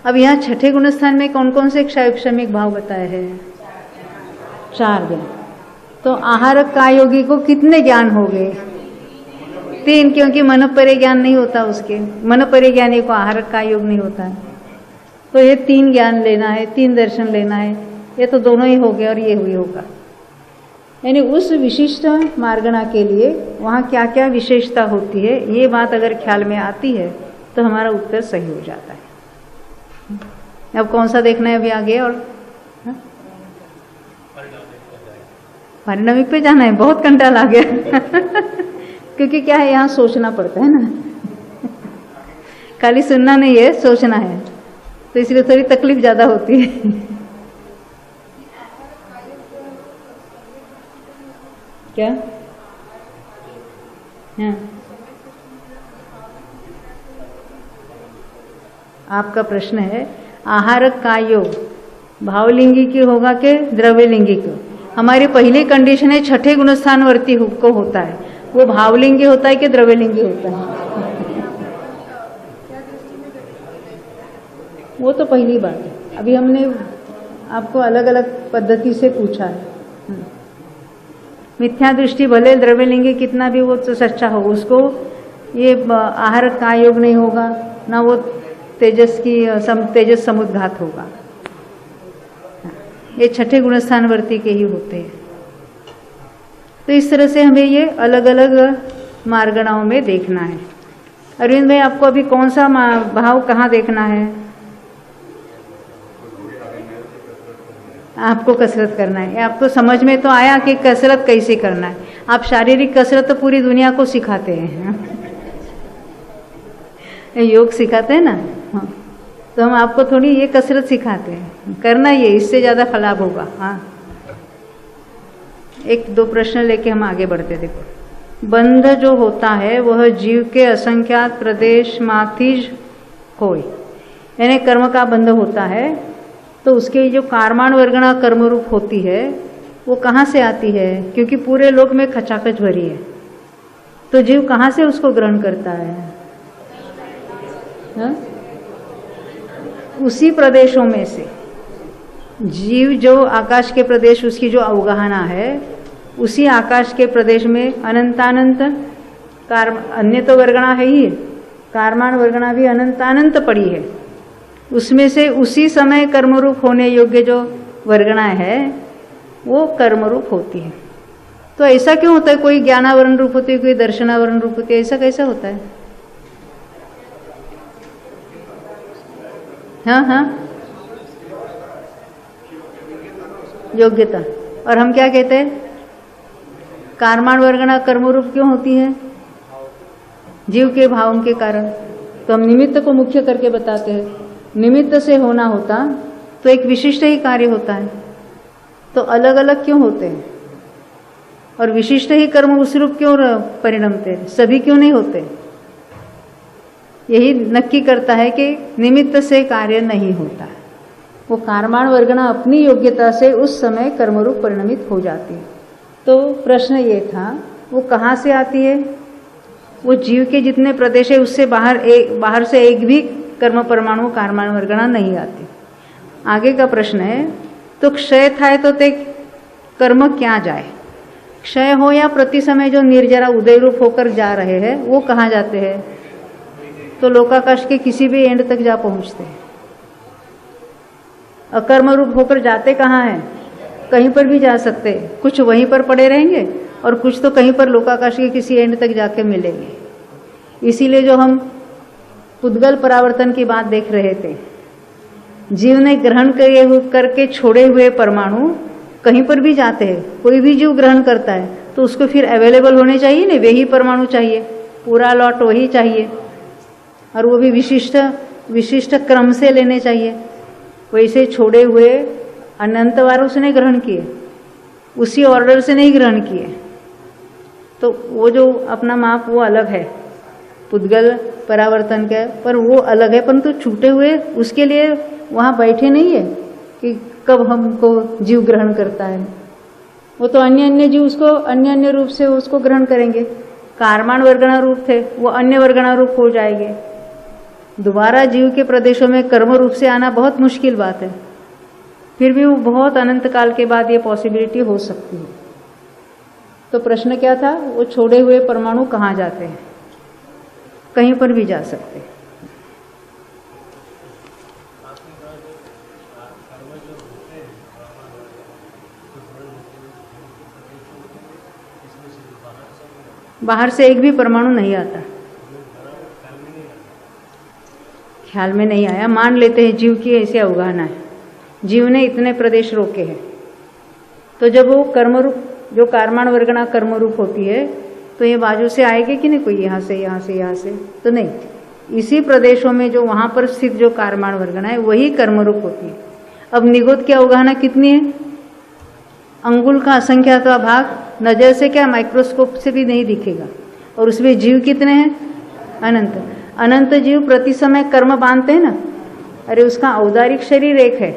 अब यहाँ छठे गुणस्थान में कौन कौन से क्षयक्षमिक भाव बताए हैं? 4 ज्ञान। तो आहारक का योगी को कितने ज्ञान हो गए? 3, क्योंकि मन परे ज्ञान नहीं होता उसके, मन परे ज्ञानी को आहारक का योग नहीं होता है। तो ये 3 ज्ञान लेना है, 3 दर्शन लेना है, ये तो दोनों ही हो गए और ये हुई होगा। यानी उस विशिष्ट मार्गणा के लिए वहाँ क्या क्या विशेषता होती है, ये बात अगर ख्याल में आती है तो हमारा उत्तर सही हो जाता है। अब कौन सा देखना है अभी आगे? और परिणामिक पे जाना है, बहुत कंटाल आ गया क्योंकि क्या है, यहाँ सोचना पड़ता है ना खाली सुनना नहीं है, सोचना है, तो इसलिए थोड़ी तकलीफ ज़्यादा होती है क्या? हाँ, आपका प्रश्न है आहारक का योग भावलिंगी की होगा कि द्रव्यलिंगी की? हमारी पहली कंडीशन है छठे गुणस्थान वर्ती को होता है, वो भावलिंगी होता है कि द्रव्यलिंगी होता है वो तो पहली बात है। अभी हमने आपको अलग अलग पद्धति से पूछा है। मिथ्या दृष्टि भले द्रव्यलिंगी कितना भी वो तो सच्चा हो, उसको ये आहार का योग नहीं होगा ना, वो तेजस समुद्घात होगा। ये छठे गुणस्थानवर्ती के ही होते हैं। तो इस तरह से हमें ये अलग अलग मार्गणाओं में देखना है। अरविंद भाई, आपको अभी कौन सा भाव कहाँ देखना है? आपको कसरत करना है। आपको समझ में तो आया कि कसरत कैसे करना है। आप शारीरिक कसरत तो पूरी दुनिया को सिखाते हैं योग सिखाते हैं ना, हाँ, तो हम आपको थोड़ी ये कसरत सिखाते हैं, करना ये, इससे ज़्यादा फलाभ होगा। हाँ, 1-2 प्रश्न लेके हम आगे बढ़ते। देखो, बंध जो होता है वह जीव के असंख्यात प्रदेश माथिज होय, यानी कर्म का बंध होता है तो उसके जो कारमाण वर्गणा कर्म रूप होती है वो कहाँ से आती है? क्योंकि पूरे लोक में खचाखच भरी है, तो जीव कहाँ से उसको ग्रहण करता है? हाँ? उसी प्रदेशों में से जीव जो आकाश के प्रदेश, उसकी जो अवगाहना है, उसी आकाश के प्रदेश में अनंतानंत अन्य तो वर्गणा है ही, कारमान वर्गणा भी अनंतानंत पड़ी है। उसमें से उसी समय कर्मरूप होने योग्य जो वर्गणा है वो कर्मरूप होती है। तो ऐसा क्यों होता है? कोई ज्ञानावरण रूप होती है, कोई दर्शनावरण रूप होती है, ऐसा कैसा होता है? हाँ हाँ, योग्यता। और हम क्या कहते हैं? कारमाण वर्गणा कर्मरूप क्यों होती है? जीव के भावों के कारण। तो हम निमित्त को मुख्य करके बताते हैं। निमित्त से होना होता तो एक विशिष्ट ही कार्य होता है, तो अलग अलग क्यों होते हैं? और विशिष्ट ही कर्म उस रूप क्यों परिणमते हैं? सभी क्यों नहीं होते? यही नक्की करता है कि निमित्त से कार्य नहीं होता है। वो कारमाण वर्गणा अपनी योग्यता से उस समय कर्मरूप परिणमित हो जाती है। तो प्रश्न ये था, वो कहाँ से आती है? वो जीव के जितने प्रदेश है उससे बाहर से एक भी कर्म परमाणु कारमाण वर्गणा नहीं आती। आगे का प्रश्न है, तो क्षय थाय तो ते कर्म क्या जाए? क्षय हो या प्रति समय जो निर्जरा उदय रूप होकर जा रहे हैं वो कहाँ जाते हैं? तो लोकाकाश के किसी भी एंड तक जा पहुँचते हैं। अकर्म रूप होकर जाते कहाँ हैं? कहीं पर भी जा सकते, कुछ वहीं पर पड़े रहेंगे और कुछ तो कहीं पर लोकाकाश के किसी एंड तक जाके मिलेंगे। इसीलिए जो हम पुद्गल परावर्तन की बात देख रहे थे, जीव ने ग्रहण करके छोड़े हुए परमाणु कहीं पर भी जाते हैं। कोई भी जीव ग्रहण करता है तो उसको फिर अवेलेबल होने चाहिए ना, वही परमाणु चाहिए, पूरा लॉट वही चाहिए, और वो भी विशिष्ट क्रम से लेने चाहिए। वैसे छोड़े हुए अनंत बार उसने ग्रहण किए, उसी ऑर्डर से नहीं ग्रहण किए। तो वो जो अपना माप वो अलग है, पुद्गल परावर्तन का, पर वो अलग है, परंतु छूटे हुए उसके लिए वहाँ बैठे नहीं है कि कब हमको जीव ग्रहण करता है। वो तो अन्य अन्य जीव उसको अन्य अन्य रूप से उसको ग्रहण करेंगे। कारमान वर्गणा रूप थे, वो अन्य वर्गणा रूप हो जाएंगे। दोबारा जीव के प्रदेशों में कर्म रूप से आना बहुत मुश्किल बात है, फिर भी वो बहुत अनंत काल के बाद ये पॉसिबिलिटी हो सकती है। तो प्रश्न क्या था, वो छोड़े हुए परमाणु कहाँ जाते हैं? कहीं पर भी जा सकते हैं। बाहर से एक भी परमाणु नहीं आता, ख्याल में नहीं आया। मान लेते हैं जीव की ऐसे अवगाहना है, जीव ने इतने प्रदेश रोके हैं, तो जब वो कर्मरूप जो कारमान वर्गणा कर्मरूप होती है तो ये बाजू से आएगी कि नहीं, कोई यहाँ से यहाँ से यहाँ से, तो नहीं, इसी प्रदेशों में जो वहाँ पर स्थित जो कारमान वर्गणा है वही कर्मरूप होती है। अब निगोद की अवगाहना कितनी है? अंगुल का असंख्यातवा भाग नजर से क्या माइक्रोस्कोप से भी नहीं दिखेगा, और उसमें जीव कितने हैं? अनंत। अनंत जीव प्रति समय कर्म बांधते हैं ना। अरे उसका औदारिक शरीर एक है,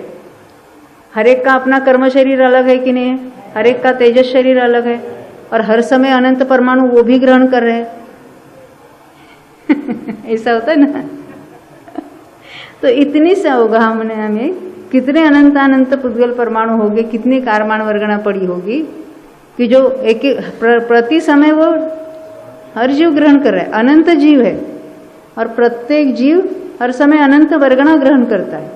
हर एक का अपना कर्म शरीर अलग है कि नहीं है, हर एक का तेजस शरीर अलग है, और हर समय अनंत परमाणु वो भी ग्रहण कर रहे हैं। ऐसा होता है ना। तो इतनी से अवगाहना में कितने अनंत अनंत पुद्गल परमाणु होंगे, कितनी कारमान वर्गणा पड़ी होगी कि जो एक प्रति समय वो हर जीव ग्रहण कर रहा है। अनंत जीव है और प्रत्येक जीव हर समय अनंत वर्गणा ग्रहण करता है,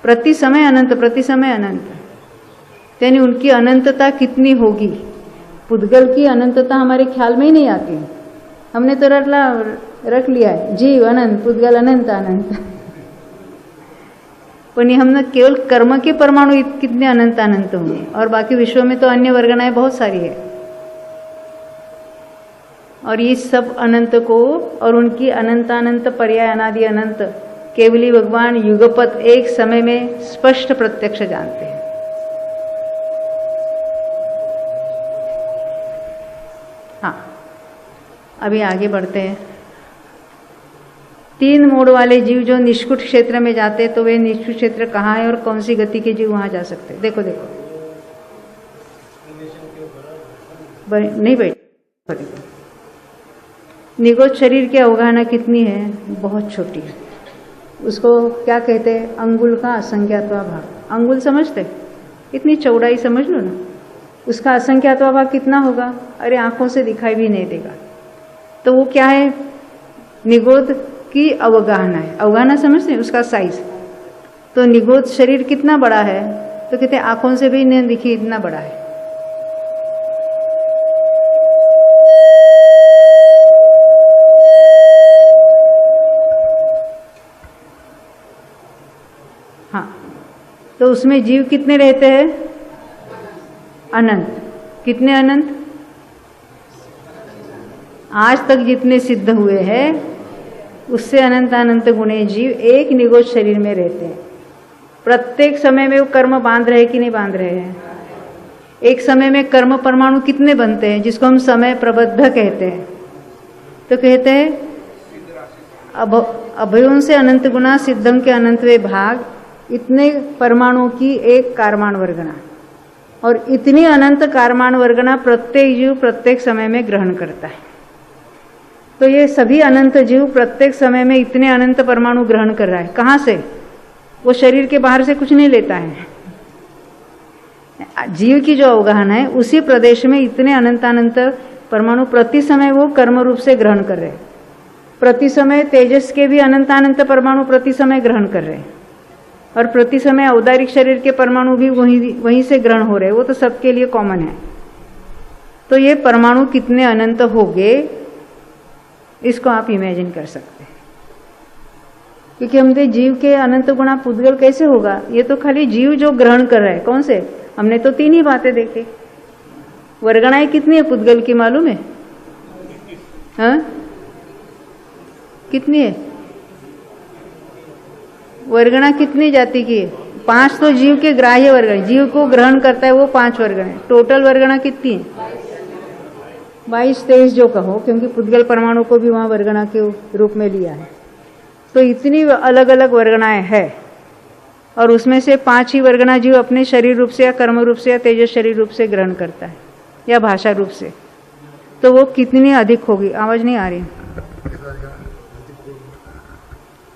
प्रति समय अनंत, प्रति समय अनंत। यानी उनकी अनंतता कितनी होगी? पुद्गल की अनंतता हमारे ख्याल में ही नहीं आती है। हमने तो रख लिया है जीव अनंत, पुद्गल अनंत अनंत। पण हमने केवल कर्म के परमाणु कितने अनंत अनंत होंगे, और बाकी विश्व में तो अन्य वर्गणाएं बहुत सारी है। और ये सब अनंत को और उनकी अनंतानंत पर्याय अनादि अनंत केवली भगवान युगपत एक समय में स्पष्ट प्रत्यक्ष जानते हैं। हाँ, अभी आगे बढ़ते हैं। 3 मोड वाले जीव जो निष्कुट क्षेत्र में जाते, तो वे निष्कुट क्षेत्र कहाँ है और कौन सी गति के जीव वहां जा सकते? देखो देखो, नहीं बैठ। निगोद शरीर की अवगाहना कितनी है? बहुत छोटी है। उसको क्या कहते हैं? अंगुल का असंख्यातवा भाग। अंगुल समझते? इतनी चौड़ाई समझ लो ना। उसका असंख्यातवा भाग कितना होगा? अरे आंखों से दिखाई भी नहीं देगा। तो वो क्या है? निगोद की अवगाहना है। अवगाहना समझते हैं? उसका साइज। तो निगोद शरीर कितना बड़ा है? तो कहते हैं आंखों से भी नहीं दिखी इतना बड़ा है। हाँ, तो उसमें जीव कितने रहते हैं? अनंत। कितने अनंत? आज तक जितने सिद्ध हुए हैं उससे अनंत अनंत गुणे जीव एक निगोद शरीर में रहते हैं। प्रत्येक समय में वो कर्म बांध रहे कि नहीं बांध रहे हैं? एक समय में कर्म परमाणु कितने बनते हैं, जिसको हम समय प्रबद्ध कहते हैं? तो कहते हैं अभयों से अनंत गुना सिद्धम के अनंतवे भाग, इतने परमाणु की एक कारमान वर्गना, और इतनी अनंत कारमान वर्गना प्रत्येक जीव प्रत्येक समय में ग्रहण करता है। तो ये सभी अनंत जीव प्रत्येक समय में इतने अनंत परमाणु ग्रहण कर रहा है। कहाँ से? वो शरीर के बाहर से कुछ नहीं लेता है। जीव की जो अवगाहना है उसी प्रदेश में इतने अनंतानंत परमाणु प्रति समय वो कर्म रूप से ग्रहण कर रहे हैं। प्रति समय तेजस के भी अनंतानंत परमाणु प्रति समय ग्रहण कर रहे हैं, और प्रति समय औदारिक शरीर के परमाणु भी वहीं से ग्रहण हो रहे हैं। वो तो सबके लिए कॉमन है। तो ये परमाणु कितने अनंत होंगे, इसको आप इमेजिन कर सकते हैं। क्योंकि हमने जीव के अनंत गुणा पुद्गल कैसे होगा? ये तो खाली जीव जो ग्रहण कर रहा है। कौन से? हमने तो 3 ही बातें देखी। वर्गणाएं कितनी है पुद्गल की मालूम है? हाँ, कितनी है वर्गणा? कितनी जाति की है? 5 तो जीव के ग्राह्य वर्गण, जीव को ग्रहण करता है वो 5 वर्गण है। टोटल वर्गणा कितनी है? 22-23 जो कहो, क्योंकि पुद्गल परमाणु को भी वहाँ वर्गणा के रूप में लिया है। तो इतनी अलग अलग वर्गणाएं हैं, और उसमें से 5 ही वर्गणा जीव अपने शरीर रूप से या कर्म रूप से या तेजस शरीर रूप से ग्रहण करता है या भाषा रूप से। तो वो कितनी अधिक होगी? आवाज नहीं आ रही।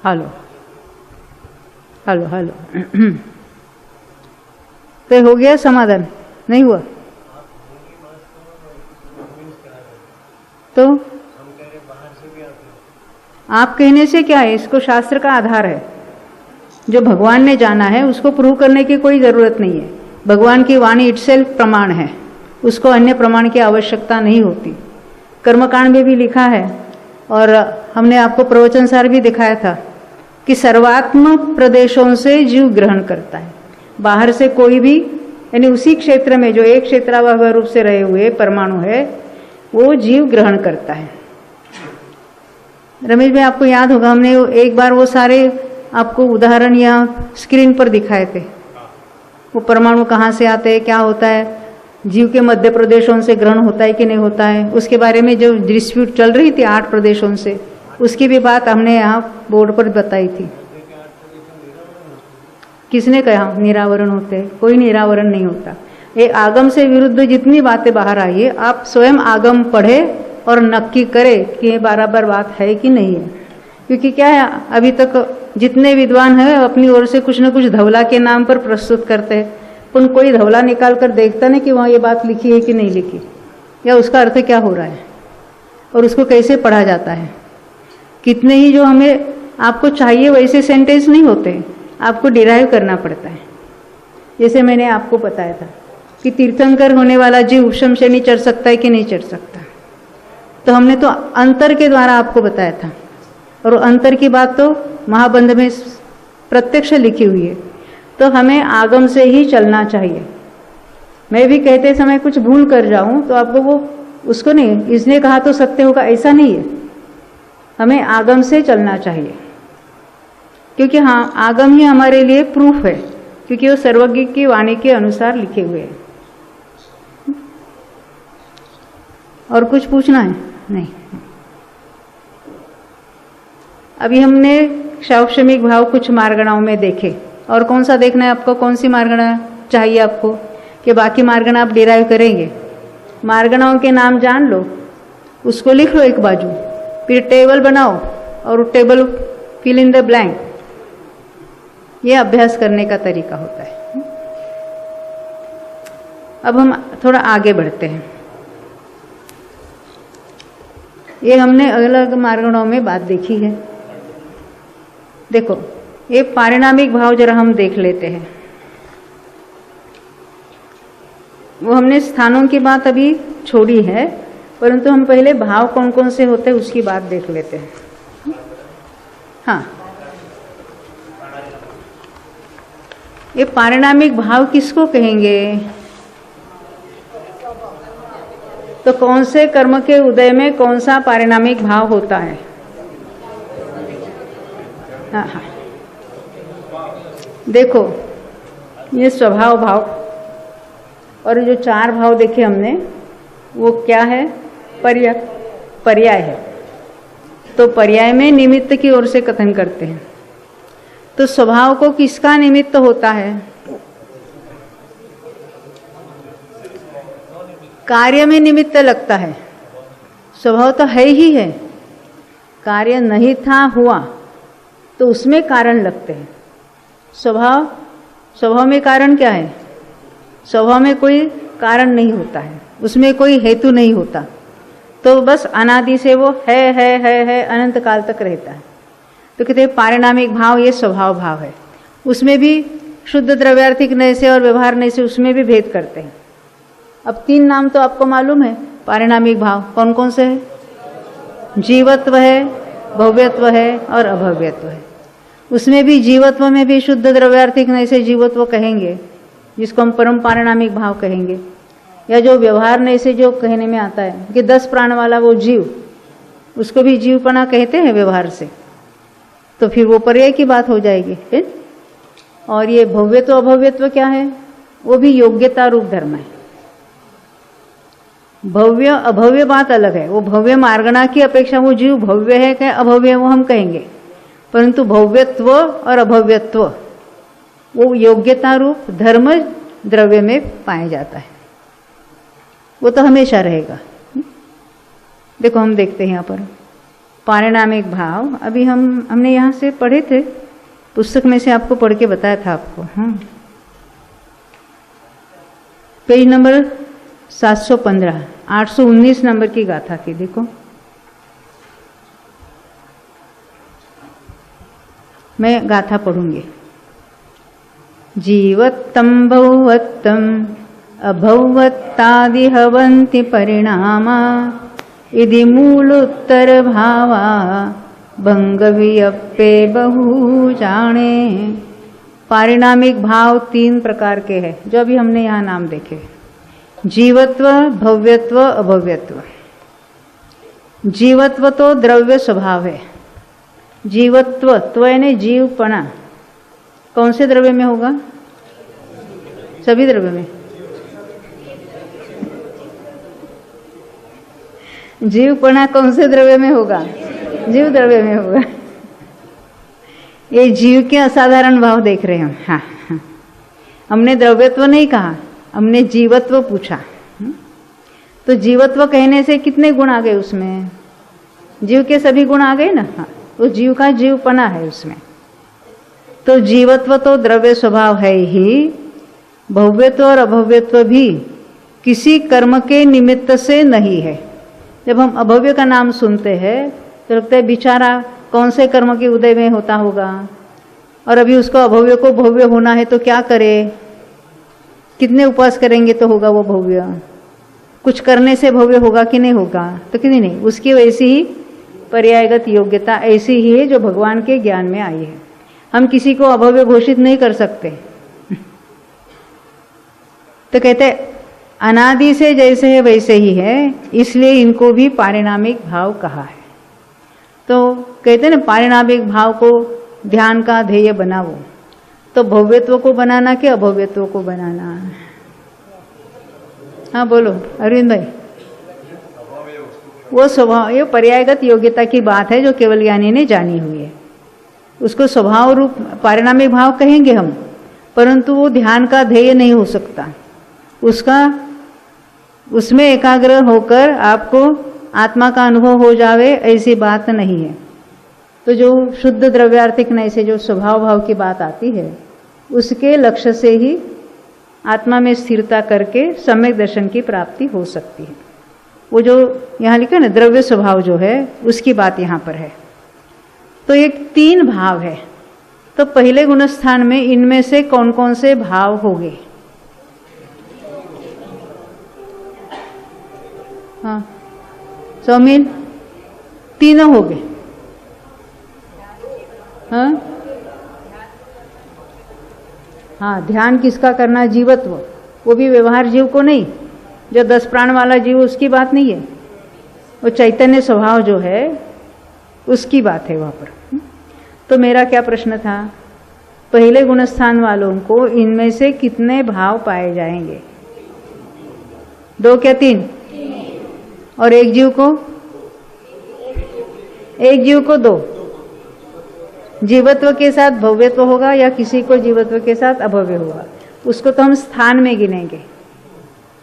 Hello hello hello. तो हो गया समाधान? नहीं हुआ तो आप कहने से क्या है? इसको शास्त्र का आधार है, जो भगवान ने जाना है उसको प्रूव करने की कोई जरूरत नहीं है। भगवान की वाणी इटसेल्फ प्रमाण है, उसको अन्य प्रमाण की आवश्यकता नहीं होती। कर्मकांड में भी लिखा है, और हमने आपको प्रवचनसार भी दिखाया था कि सर्वात्म प्रदेशों से जीव ग्रहण करता है। बाहर से कोई भी, यानी उसी क्षेत्र में जो एक क्षेत्रावह रूप से रहे हुए परमाणु है, वो जीव ग्रहण करता है। रमेश भाई, आपको याद होगा हमने एक बार वो सारे आपको उदाहरण यहाँ स्क्रीन पर दिखाए थे। वो परमाणु कहाँ से आते हैं, क्या होता है, जीव के मध्य प्रदेशों से ग्रहण होता है कि नहीं होता है, उसके बारे में जो डिस्प्यूट चल रही थी 8 प्रदेशों से, उसकी भी बात हमने यहाँ बोर्ड पर बताई थी। किसने कहा निरावरण होते हैं? कोई निरावरण नहीं होता। ये आगम से विरुद्ध जितनी बातें बाहर आई है, आप स्वयं आगम पढ़े और नक्की करे कि ये बराबर बात है कि नहीं है। क्योंकि क्या है, अभी तक जितने विद्वान हैं अपनी ओर से कुछ न कुछ धवला के नाम पर प्रस्तुत करते हैं, पर कोई धवला निकाल कर देखता नहीं कि वहाँ ये बात लिखी है कि नहीं लिखी, या उसका अर्थ क्या हो रहा है और उसको कैसे पढ़ा जाता है। कितने ही जो हमें आपको चाहिए वैसे सेंटेंस नहीं होते, आपको डिराइव करना पड़ता है। जैसे मैंने आपको बताया था कि तीर्थंकर होने वाला जीव शमशेनी चढ़ सकता है कि नहीं चढ़ सकता, तो हमने तो अंतर के द्वारा आपको बताया था, और अंतर की बात तो महाबंध में प्रत्यक्ष लिखी हुई है। तो हमें आगम से ही चलना चाहिए। मैं भी कहते समय कुछ भूल कर जाऊं तो आपको वो उसको नहीं, इसने कहा तो सत्य होगा, ऐसा नहीं है। हमें आगम से चलना चाहिए, क्योंकि हाँ, आगम ही हमारे लिए प्रूफ है, क्योंकि वो सर्वज्ञ की वाणी के अनुसार लिखे हुए हैं। और कुछ पूछना है? नहीं। अभी हमने शैक्षणिक भाव कुछ मार्गणाओं में देखे, और कौन सा देखना है आपको? कौन सी मार्गणा चाहिए आपको, कि बाकी मार्गणा आप डिराइव करेंगे? मार्गणाओं के नाम जान लो, उसको लिख लो एक बाजू, फिर टेबल बनाओ और table fill in the blank. ये अभ्यास करने का तरीका होता है। अब हम थोड़ा आगे बढ़ते हैं। ये हमने अलग मार्गणों में बात देखी है। देखो, ये पारिणामिक भाव जरा हम देख लेते हैं। वो हमने स्थानों की बात अभी छोड़ी है, परंतु हम पहले भाव कौन कौन से होते हैं उसकी बात देख लेते हैं। हाँ, ये पारिणामिक भाव किसको कहेंगे? तो कौन से कर्म के उदय में कौन सा पारिणामिक भाव होता है? हाँ, देखो, ये स्वभाव भाव, और जो 4 भाव देखे हमने वो क्या है? पर्याय है। तो पर्याय में निमित्त की ओर से कथन करते हैं। तो स्वभाव को किसका निमित्त होता है? कार्य में निमित्त लगता है। स्वभाव तो है ही है, कार्य नहीं था हुआ तो उसमें कारण लगते हैं। स्वभाव में कारण क्या है? स्वभाव में कोई कारण नहीं होता है, उसमें कोई हेतु नहीं होता, तो बस अनादि से वो है अनंत काल तक रहता है। तो कहते हैं पारिणामिक भाव ये स्वभाव भाव है। उसमें भी शुद्ध द्रव्यार्थिक नय से और व्यवहार नय से उसमें भी भेद करते हैं। अब 3 नाम तो आपको मालूम है पारिणामिक भाव, कौन कौन से है? जीवत्व है, भव्यत्व है और अभव्यत्व है। उसमें भी जीवत्व में भी शुद्ध द्रव्यार्थिक नय से जीवत्व कहेंगे, जिसको हम परम पारिणामिक भाव कहेंगे, या जो व्यवहार नय से जो कहने में आता है कि 10 प्राण वाला वो जीव, उसको भी जीवपना कहते हैं व्यवहार से, तो फिर वो पर्याय की बात हो जाएगी फिर। और ये भव्यत्व अभव्यत्व क्या है? वो भी योग्यता रूप धर्म है। भव्य अभव्य बात अलग है। वो भव्य मार्गणा की अपेक्षा वो जीव भव्य है क्या अभव्य है वो हम कहेंगे, परंतु भव्यत्व और अभव्यत्व वो योग्यता रूप धर्म द्रव्य में पाया जाता है, वो तो हमेशा रहेगा। देखो हम देखते हैं यहाँ पर पारिणामिक भाव, अभी हमने यहाँ से पढ़े थे, पुस्तक में से आपको पढ़ के बताया था आपको। पेज नंबर 715, 819 नंबर की गाथा की देखो। मैं गाथा पढ़ूंगी। जीवत्तम भौवत्तम अभौवत्तादिहवन्ति परिणामा इति मूलोत्तर भावा भंगवियप्पे बहु जाने। पारिणामिक भाव 3 प्रकार के हैं जो अभी हमने यहाँ नाम देखे, जीवत्व, भव्यत्व, अभव्यत्व। जीवत्व तो द्रव्य स्वभाव है। जीवत्व त्व यानी जीवपना कौन से द्रव्य में होगा? सभी द्रव्य में। जीवपना कौन से द्रव्य में होगा? जीव द्रव्य में होगा। ये जीव के असाधारण भाव देख रहे हैं। हाँ, हमने द्रव्यत्व नहीं कहा, हमने जीवत्व पूछा। तो जीवत्व कहने से कितने गुण आ गए उसमें? जीव के सभी गुण आ गए ना। हाँ, वो जीव का जीवपना है उसमें। तो जीवत्व तो द्रव्य स्वभाव है ही, भव्यत्व और अभव्यत्व भी किसी कर्म के निमित्त से नहीं है। जब हम अभव्य का नाम सुनते हैं तो लगता है बेचारा कौन से कर्म के उदय में होता होगा, और अभी उसको अभव्य को भव्य होना है तो क्या करे? कितने उपवास करेंगे तो होगा वो भव्य? कुछ करने से भव्य होगा कि नहीं होगा? तो किसी नहीं। उसकी वैसी ही पर्यायगत योग्यता ऐसी ही है जो भगवान के ज्ञान में आई है। हम किसी को अभव्य घोषित नहीं कर सकते। तो कहते अनादि से जैसे है वैसे ही है, इसलिए इनको भी पारिणामिक भाव कहा है। तो कहते ना पारिणामिक भाव को ध्यान का ध्येय बनाओ, तो भव्यत्व को बनाना कि अभव्यत्व को बनाना? हाँ बोलो अरविंद भाई। वो स्वभाव, ये पर्यायगत योग्यता की बात है जो केवल ज्ञानी ने जानी हुई है। उसको स्वभाव रूप पारिणामिक भाव कहेंगे हम, परंतु वो ध्यान का ध्येय नहीं हो सकता। उसमें एकाग्र होकर आपको आत्मा का अनुभव हो जावे ऐसी बात नहीं है। तो जो शुद्ध द्रव्यार्थिक नय से जो स्वभाव भाव की बात आती है, उसके लक्ष्य से ही आत्मा में स्थिरता करके सम्यक दर्शन की प्राप्ति हो सकती है। वो जो यहाँ लिखा ना द्रव्य स्वभाव जो है, उसकी बात यहाँ पर है। तो ये 3 भाव है। तो पहले गुणस्थान में इनमें से कौन कौन से भाव होंगे? हाँ सौमिल, तीनों हो गए। हाँ, ध्यान किसका करना? जीवत्व, वो भी व्यवहार जीव को नहीं। जो 10 प्राण वाला जीव उसकी बात नहीं है, वो चैतन्य स्वभाव जो है उसकी बात है वहाँ पर। तो मेरा क्या प्रश्न था? पहले गुणस्थान वालों को इनमें से कितने भाव पाए जाएंगे? 2 क्या 3? और एक जीव को 2। जीवत्व के साथ भव्यत्व होगा या किसी को जीवत्व के साथ अभव्य होगा, उसको तो हम स्थान में गिनेंगे।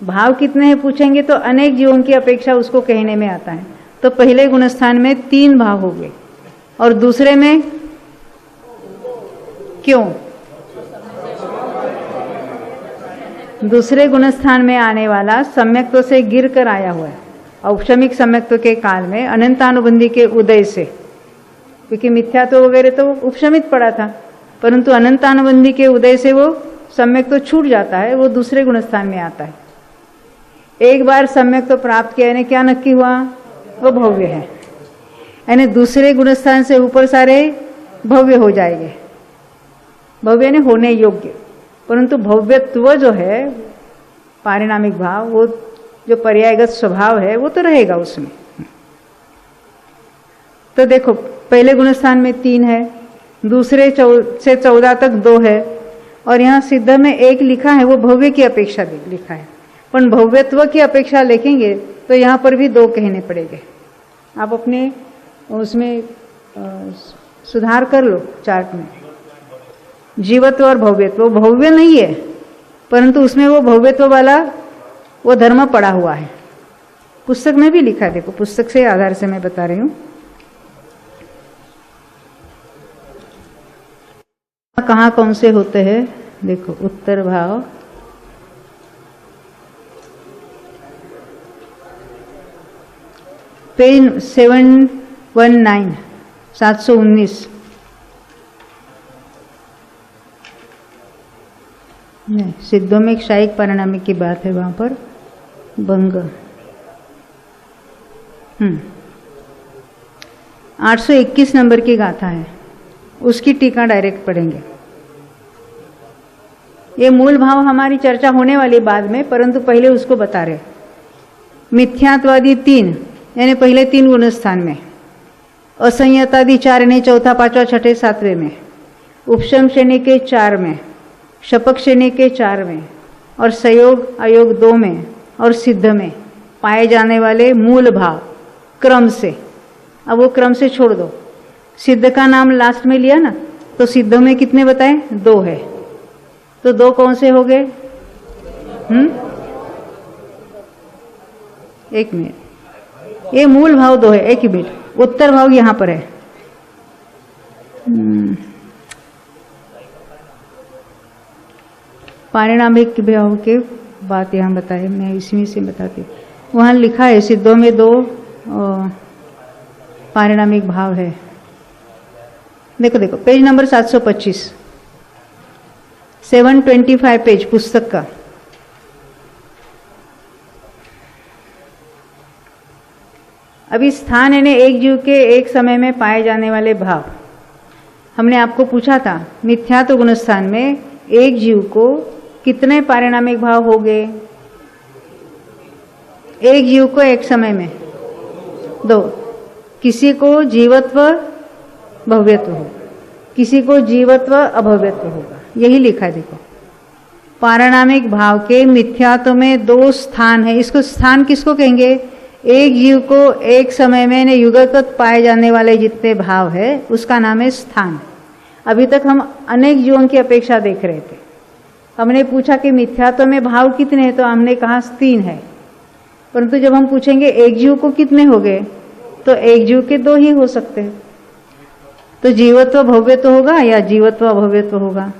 भाव कितने हैं पूछेंगे तो अनेक जीवों की अपेक्षा उसको कहने में आता है। तो पहले गुणस्थान में 3 भाव होंगे और दूसरे में क्यों? दूसरे गुणस्थान में आने वाला सम्यक्त्व से गिर कर आया हुआ है। औपशमिक सम्यक्त्व के काल में अनंतानुबंधी के उदय से, क्योंकि मिथ्यात्व वगैरह तो उपशमित पड़ा था, परंतु अनंतानुबंधी के उदय से वो सम्यक्त्व छूट जाता है, वो दूसरे गुणस्थान में आता है। एक बार सम्यक्त्व प्राप्त किया यानी क्या नक्की हुआ? वो भव्य है, यानी दूसरे गुणस्थान से ऊपर सारे भव्य हो जाएंगे। भव्य ने होने योग्य, परंतु भव्यत्व जो है पारिणामिक भाव, वो जो पर्यायगत स्वभाव है वो तो रहेगा उसमें। तो देखो पहले गुणस्थान में 3 है, दूसरे से 14 तक 2 है, और यहाँ सिद्ध में 1 लिखा है, वो भव्य की अपेक्षा लिखा है। पण भव्यत्व की अपेक्षा लिखेंगे तो यहाँ पर भी दो कहने पड़ेंगे। आप अपने उसमें सुधार कर लो चार्ट में। जीवत्व और भव्यत्व, भव्य नहीं है परंतु उसमें वो भव्यत्व वाला वो धर्म पड़ा हुआ है। पुस्तक में भी लिखा है, देखो पुस्तक से आधार से मैं बता रही हूं। कहाँ कौन से होते हैं, देखो उत्तर भाव, पेज 719 719 नहीं, सिद्धों में क्षायिक पारिणामिक की बात है, वहां पर भंग 821 नंबर की गाथा है, उसकी टीका डायरेक्ट पढ़ेंगे। ये मूल भाव हमारी चर्चा होने वाली बाद में, परंतु पहले उसको बता रहे। मिथ्यात्वादी 3 यानी पहले 3 गुणस्थान में, असंयतादि 4 यानी चौथा, पांचवा, छठे, सातवें में, उपशम श्रेणी के 4 में, शपक श्रेणी के 4 में और संयोग अयोग 2 में और सिद्ध में पाए जाने वाले मूल भाव क्रम से। अब वो क्रम से छोड़ दो, सिद्ध का नाम लास्ट में लिया ना, तो सिद्धों में कितने बताए, 2 है, तो 2 कौन से हो गए? एक मिनट, ये मूल भाव 2 है, एक ही मिनट, उत्तर भाव यहां पर है। पारिणामिक भाव के बात यहां बताए, मैं इसमें से बताती हूँ। वहां लिखा है सिद्धों में 2 पारिणामिक भाव है। देखो देखो पेज नंबर 725, 725 पेज पुस्तक का। अभी स्थान यानी एक जीव के एक समय में पाए जाने वाले भाव। हमने आपको पूछा था मिथ्यात्व गुणस्थान में एक जीव को कितने पारिणामिक भाव हो गए? एक जीव को एक समय में 2। किसी को जीवत्व भव्यत्व हो, किसी को जीवत्व अभव्यत्व होगा, यही लिखा है। देखो पारिणामिक भाव के मिथ्यात्व में 2 स्थान है। इसको स्थान किसको कहेंगे? एक जीव को एक समय में युगपत पाए जाने वाले जितने भाव है उसका नाम है स्थान। अभी तक हम अनेक जीवों की अपेक्षा देख रहे थे। हमने पूछा कि मिथ्यात्व में भाव कितने हैं, तो हमने कहा 3 है, परंतु जब हम पूछेंगे एक जीव को कितने हो गए, तो एक जीव के 2 ही हो सकते हैं। तो जीवत्व भव्यत्व होगा या जीवत्व अभव्यत्व होगा।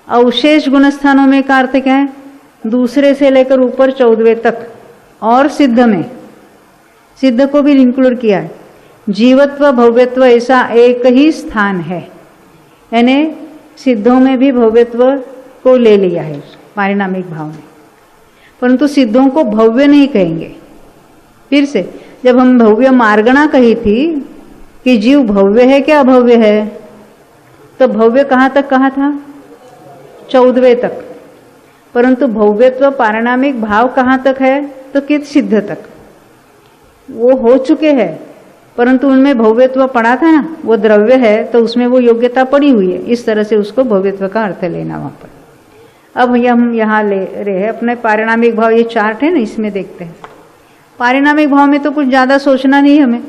अवशेष गुणस्थानों में का अर्थ क्या है? दूसरे से लेकर ऊपर 14वें तक, और सिद्ध में, सिद्ध को भी इंक्लूड किया है। जीवत्व भव्यत्व ऐसा एक ही स्थान है, यानी सिद्धों में भी भव्यत्व को ले लिया है पारिणामिक भाव में, परंतु सिद्धों को भव्य नहीं कहेंगे। फिर से जब हम भव्य मार्गणा कही थी कि जीव भव्य है क्या अभव्य है, तो भव्य कहाँ तक कहा था? 14वें तक, परंतु भव्यत्व पारिणामिक भाव कहाँ तक है? तो कित सिद्ध तक। वो हो चुके हैं, परंतु उनमें भव्यत्व पड़ा था ना, वो द्रव्य है तो उसमें वो योग्यता पड़ी हुई है। इस तरह से उसको भव्यत्व का अर्थ लेना वहां पर। अब हम यहाँ ले रहे हैं अपने पारिणामिक भाव, ये चार्ट है ना, इसमें देखते हैं। पारिणामिक भाव में तो कुछ ज्यादा सोचना नहीं हमें।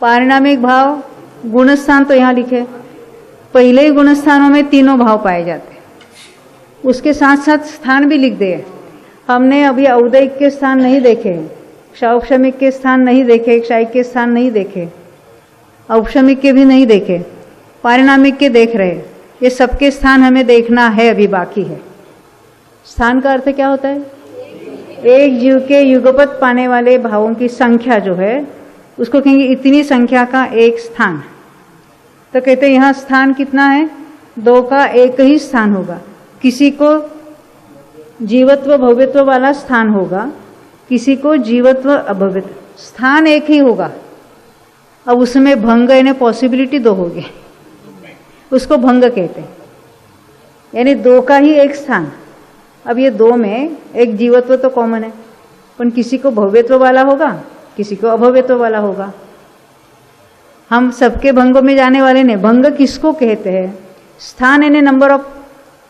पारिणामिक भाव गुणस्थान तो यहाँ लिखे, पहले ही गुणस्थानों में 3 भाव पाए जाते हैं, उसके साथ साथ स्थान भी लिख दिए। हमने अभी औदयिक के स्थान नहीं देखे, क्षौक्षमिक के स्थान नहीं देखे, क्षायिक के स्थान नहीं देखे, औपशमिक के भी नहीं देखे, पारिणामिक के देख रहे। ये सबके स्थान हमें देखना है, अभी बाकी है। स्थान का अर्थ क्या होता है? एक जीव के युगपत पाने वाले भावों की संख्या जो है उसको कहेंगे इतनी संख्या का एक स्थान। तो कहते हैं यहाँ स्थान कितना है? 2 का एक ही स्थान होगा। किसी को जीवत्व भव्यत्व वाला स्थान होगा, किसी को जीवत्व अभव्यत्व। स्थान एक ही होगा। अब उसमें भंग यानी पॉसिबिलिटी 2 होगी, उसको भंग कहते हैं, यानी 2 का ही एक स्थान। अब ये 2 में एक जीवत्व तो कॉमन है, पर किसी को भव्यत्व वाला होगा, किसी को अभव्यत्व वाला होगा। हम सबके भंगों में जाने वाले नहीं। भंग किसको कहते हैं? स्थान यानी नंबर ऑफ,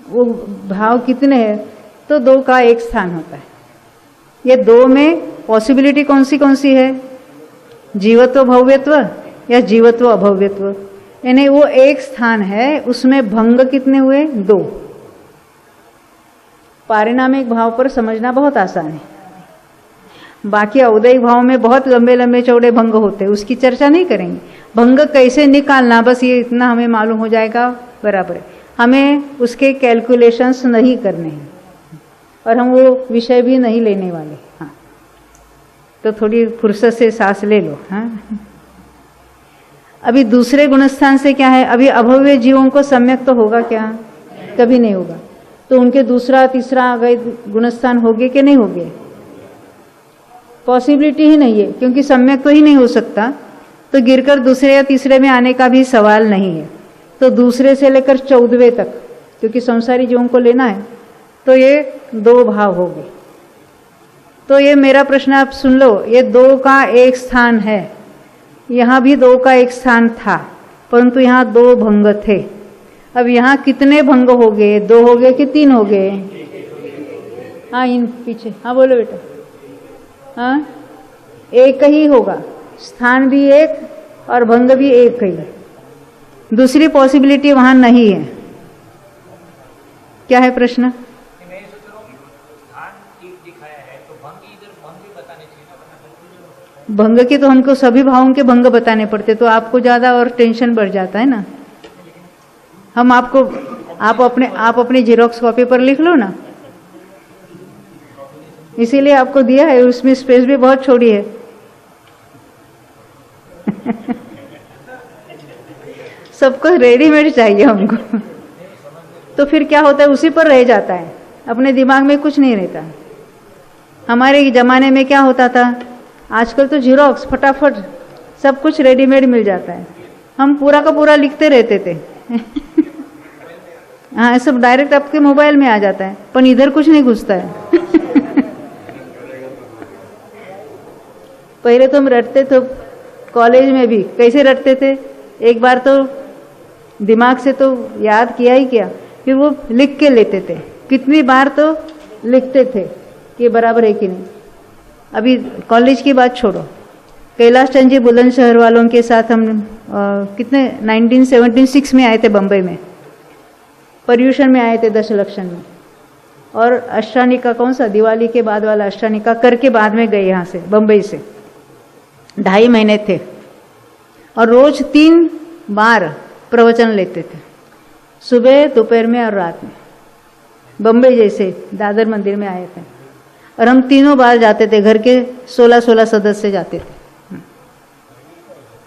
वो भाव कितने हैं, तो दो का एक स्थान होता है। ये दो में पॉसिबिलिटी कौन सी है? जीवत्व भव्यत्व या जीवत्व अभव्यत्व, यानी वो एक स्थान है, उसमें भंग कितने हुए? दो। पारिणामिक भाव पर समझना बहुत आसान है, बाकी औदैहिक भाव में बहुत लंबे लंबे चौड़े भंग होते हैं, उसकी चर्चा नहीं करेंगे। भंग कैसे निकालना, बस ये इतना हमें मालूम हो जाएगा, बराबर है। हमें उसके कैलकुलेशंस नहीं करने हैं और हम वो विषय भी नहीं लेने वाले। हाँ, तो थोड़ी फुर्सत से सांस ले लो। हाँ, अभी दूसरे गुणस्थान से क्या है? अभी अभव्य जीवों को सम्यक तो होगा क्या? कभी नहीं होगा। तो उनके दूसरा तीसरा गए गुणस्थान होंगे कि नहीं होंगे? पॉसिबिलिटी ही नहीं है, क्योंकि सम्यक तो ही नहीं हो सकता, तो गिरकर दूसरे या तीसरे में आने का भी सवाल नहीं है। तो दूसरे से लेकर 14वें तक, क्योंकि संसारी जीवों को लेना है, तो ये दो भाव हो गए। तो ये मेरा प्रश्न आप सुन लो, ये दो का एक स्थान है, यहाँ भी दो का एक स्थान था, परंतु यहाँ दो भंग थे। अब यहाँ कितने भंग हो गए? दो हो गए कि तीन हो गए? हाँ, इन पीछे। हाँ बोलो बेटा। हाँ, एक ही होगा, स्थान भी एक और भंग भी एक ही, दूसरी पॉसिबिलिटी वहां नहीं है। क्या है प्रश्न? भंग के तो हमको सभी भावों के भंग बताने पड़ते, तो आपको ज्यादा और टेंशन बढ़ जाता है ना। हम आपको आप अपनी जेरोक्स कॉपी पर लिख लो ना, इसीलिए आपको दिया है, उसमें स्पेस भी बहुत छोड़ी है। सबको रेडीमेड चाहिए हमको, तो फिर क्या होता है? उसी पर रह जाता है, अपने दिमाग में कुछ नहीं रहता। हमारे जमाने में क्या होता था? आजकल तो जीरोक्स फटाफट सब कुछ रेडीमेड मिल जाता है, हम पूरा का पूरा लिखते रहते थे। हाँ, सब डायरेक्ट आपके मोबाइल में आ जाता है, पर इधर कुछ नहीं घुसता है। पहले तो हम रटते थे, कॉलेज में भी कैसे रटते थे? एक बार तो दिमाग से तो याद किया ही क्या, फिर वो लिख के लेते थे, कितनी बार तो लिखते थे कि बराबर है कि नहीं। अभी कॉलेज की बात छोड़ो, कैलाश चंद जी बुलंदशहर वालों के साथ हम कितने 1976 में आए थे बम्बई में, पर्यूषण में आए थे दशलक्षण में, और अष्टानिका कौन सा दिवाली के बाद वाला अष्टानिका करके बाद में गए यहाँ से बम्बई से। 2.5 महीने थे और रोज 3 बार प्रवचन लेते थे, सुबह दोपहर में और रात में। बम्बई जैसे दादर मंदिर में आए थे और हम तीनों बार जाते थे, घर के 16 सदस्य जाते थे।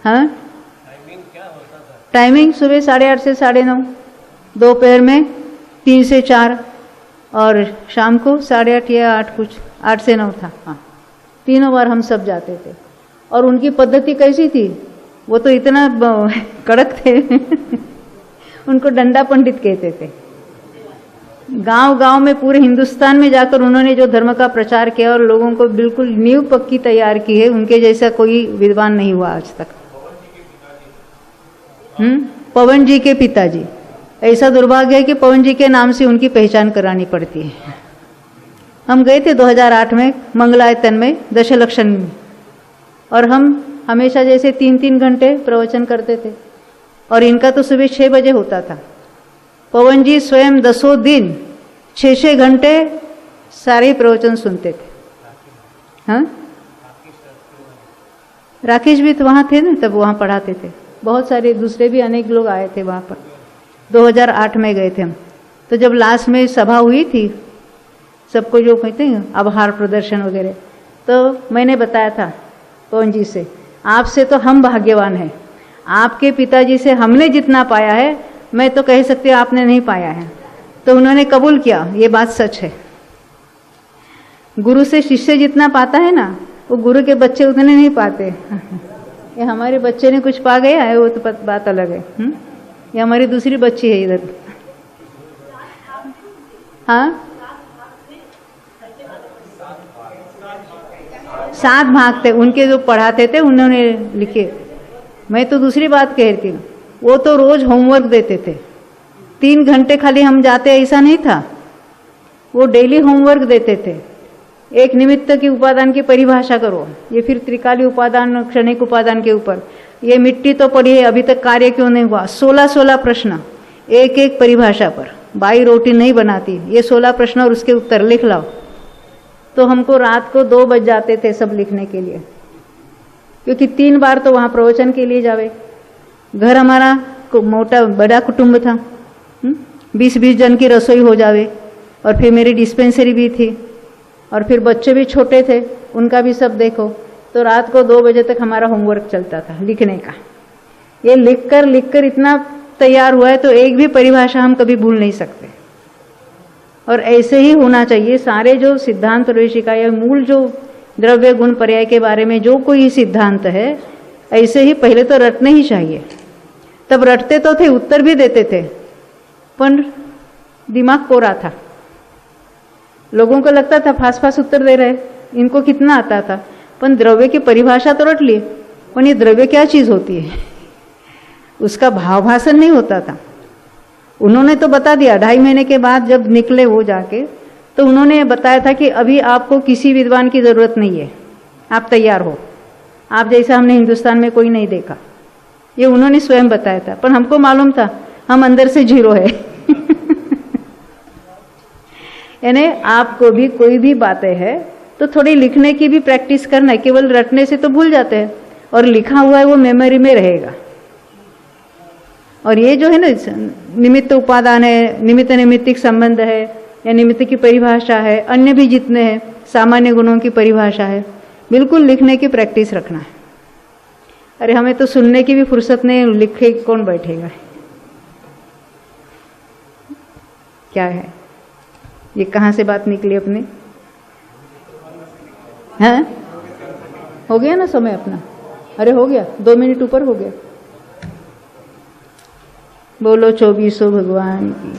हाँ, टाइमिंग सुबह 8:30 से 9:30, दोपहर में 3 से 4 और शाम को 8:30 या 8 कुछ 8 से 9 था। हाँ, तीनों बार हम सब जाते थे। और उनकी पद्धति कैसी थी? वो तो इतना कड़क थे उनको डंडा पंडित कहते थे। गांव गांव में पूरे हिंदुस्तान में जाकर उन्होंने जो धर्म का प्रचार किया और लोगों को बिल्कुल नींव पक्की तैयार की है, उनके जैसा कोई विद्वान नहीं हुआ आज तक। पवन जी के पिताजी, ऐसा दुर्भाग्य है कि पवन जी के नाम से उनकी पहचान करानी पड़ती है। हम गए थे 2008 में मंगलायतन में दशलक्षण में, और हम हमेशा जैसे 3-3 घंटे प्रवचन करते थे, और इनका तो सुबह 6 बजे होता था। पवन जी स्वयं 10 दिन 6 घंटे सारे प्रवचन सुनते थे। हाँ, राकेश भी तो वहाँ थे ना, तब वहाँ पढ़ाते थे। बहुत सारे दूसरे भी अनेक लोग आए थे वहाँ पर। 2008 में गए थे हम, तो जब लास्ट में सभा हुई थी, सबको जो कहते हैं आभार प्रदर्शन वगैरह, तो मैंने बताया था पवन जी से, आपसे तो हम भाग्यवान हैं, आपके पिताजी से हमने जितना पाया है, मैं तो कह सकती हूँ आपने नहीं पाया है। तो उन्होंने कबूल किया, ये बात सच है। गुरु से शिष्य जितना पाता है ना, वो गुरु के बच्चे उतने नहीं पाते। ये हमारे बच्चे ने कुछ पा गया है, वो तो बात अलग है। ये हमारी दूसरी बच्ची है इधर। हाँ, 7 भाग थे उनके जो पढ़ाते थे, उन्होंने लिखे। मैं तो दूसरी बात कह रही हूँ, वो तो रोज होमवर्क देते थे। 3 घंटे खाली हम जाते ऐसा नहीं था, वो डेली होमवर्क देते थे। एक निमित्त की उपादान की परिभाषा करो, ये फिर त्रिकाली उपादान, क्षणिक उपादान के ऊपर, ये मिट्टी तो पड़ी है, अभी तक कार्य क्यों नहीं हुआ, 16 प्रश्न एक एक परिभाषा पर। बाई रोटी नहीं बनाती, ये 16 प्रश्न और उसके उत्तर लिख लाओ। तो हमको रात को 2 बज जाते थे सब लिखने के लिए, क्योंकि 3 बार तो वहाँ प्रवचन के लिए जावे। घर हमारा मोटा बड़ा कुटुंब था, 20-20 जन की रसोई हो जावे, और फिर मेरी डिस्पेंसरी भी थी, और फिर बच्चे भी छोटे थे, उनका भी सब देखो। तो रात को 2 बजे तक हमारा होमवर्क चलता था लिखने का। ये लिख कर इतना तैयार हुआ है, तो एक भी परिभाषा हम कभी भूल नहीं सकते। और ऐसे ही होना चाहिए। सारे जो सिद्धांत प्रवेशिका या मूल जो द्रव्य गुण पर्याय के बारे में जो कोई सिद्धांत है, ऐसे ही पहले तो रटने ही चाहिए। तब रटते तो थे, उत्तर भी देते थे, पर दिमाग कोरा था। लोगों को लगता था फास्ट फास्ट उत्तर दे रहे, इनको कितना आता था। पर द्रव्य की परिभाषा तो रट लिए, पर ये द्रव्य क्या चीज होती है उसका भाव भाषण नहीं होता था। उन्होंने तो बता दिया, 2.5 महीने के बाद जब निकले वो जाके, तो उन्होंने बताया था कि अभी आपको किसी विद्वान की जरूरत नहीं है, आप तैयार हो, आप जैसा हमने हिंदुस्तान में कोई नहीं देखा। ये उन्होंने स्वयं बताया था, पर हमको मालूम था हम अंदर से 0 है। यानी आपको भी कोई भी बातें है तो थोड़ी लिखने की भी प्रैक्टिस करना है। केवल रटने से तो भूल जाते हैं, और लिखा हुआ है वो मेमोरी में रहेगा। और ये जो है ना निमित्त उपादान है, निमित्त निमित्तिक संबंध है, या निमित्त की परिभाषा है, अन्य भी जितने हैं सामान्य गुणों की परिभाषा है, बिल्कुल लिखने की प्रैक्टिस रखना है। अरे हमें तो सुनने की भी फुर्सत नहीं, लिखे कौन बैठेगा। क्या है ये, कहाँ से बात निकली अपने? हैं, हो गया ना समय अपना? अरे हो गया, 2 मिनट ऊपर हो गया। बोलो 2400 भगवान की।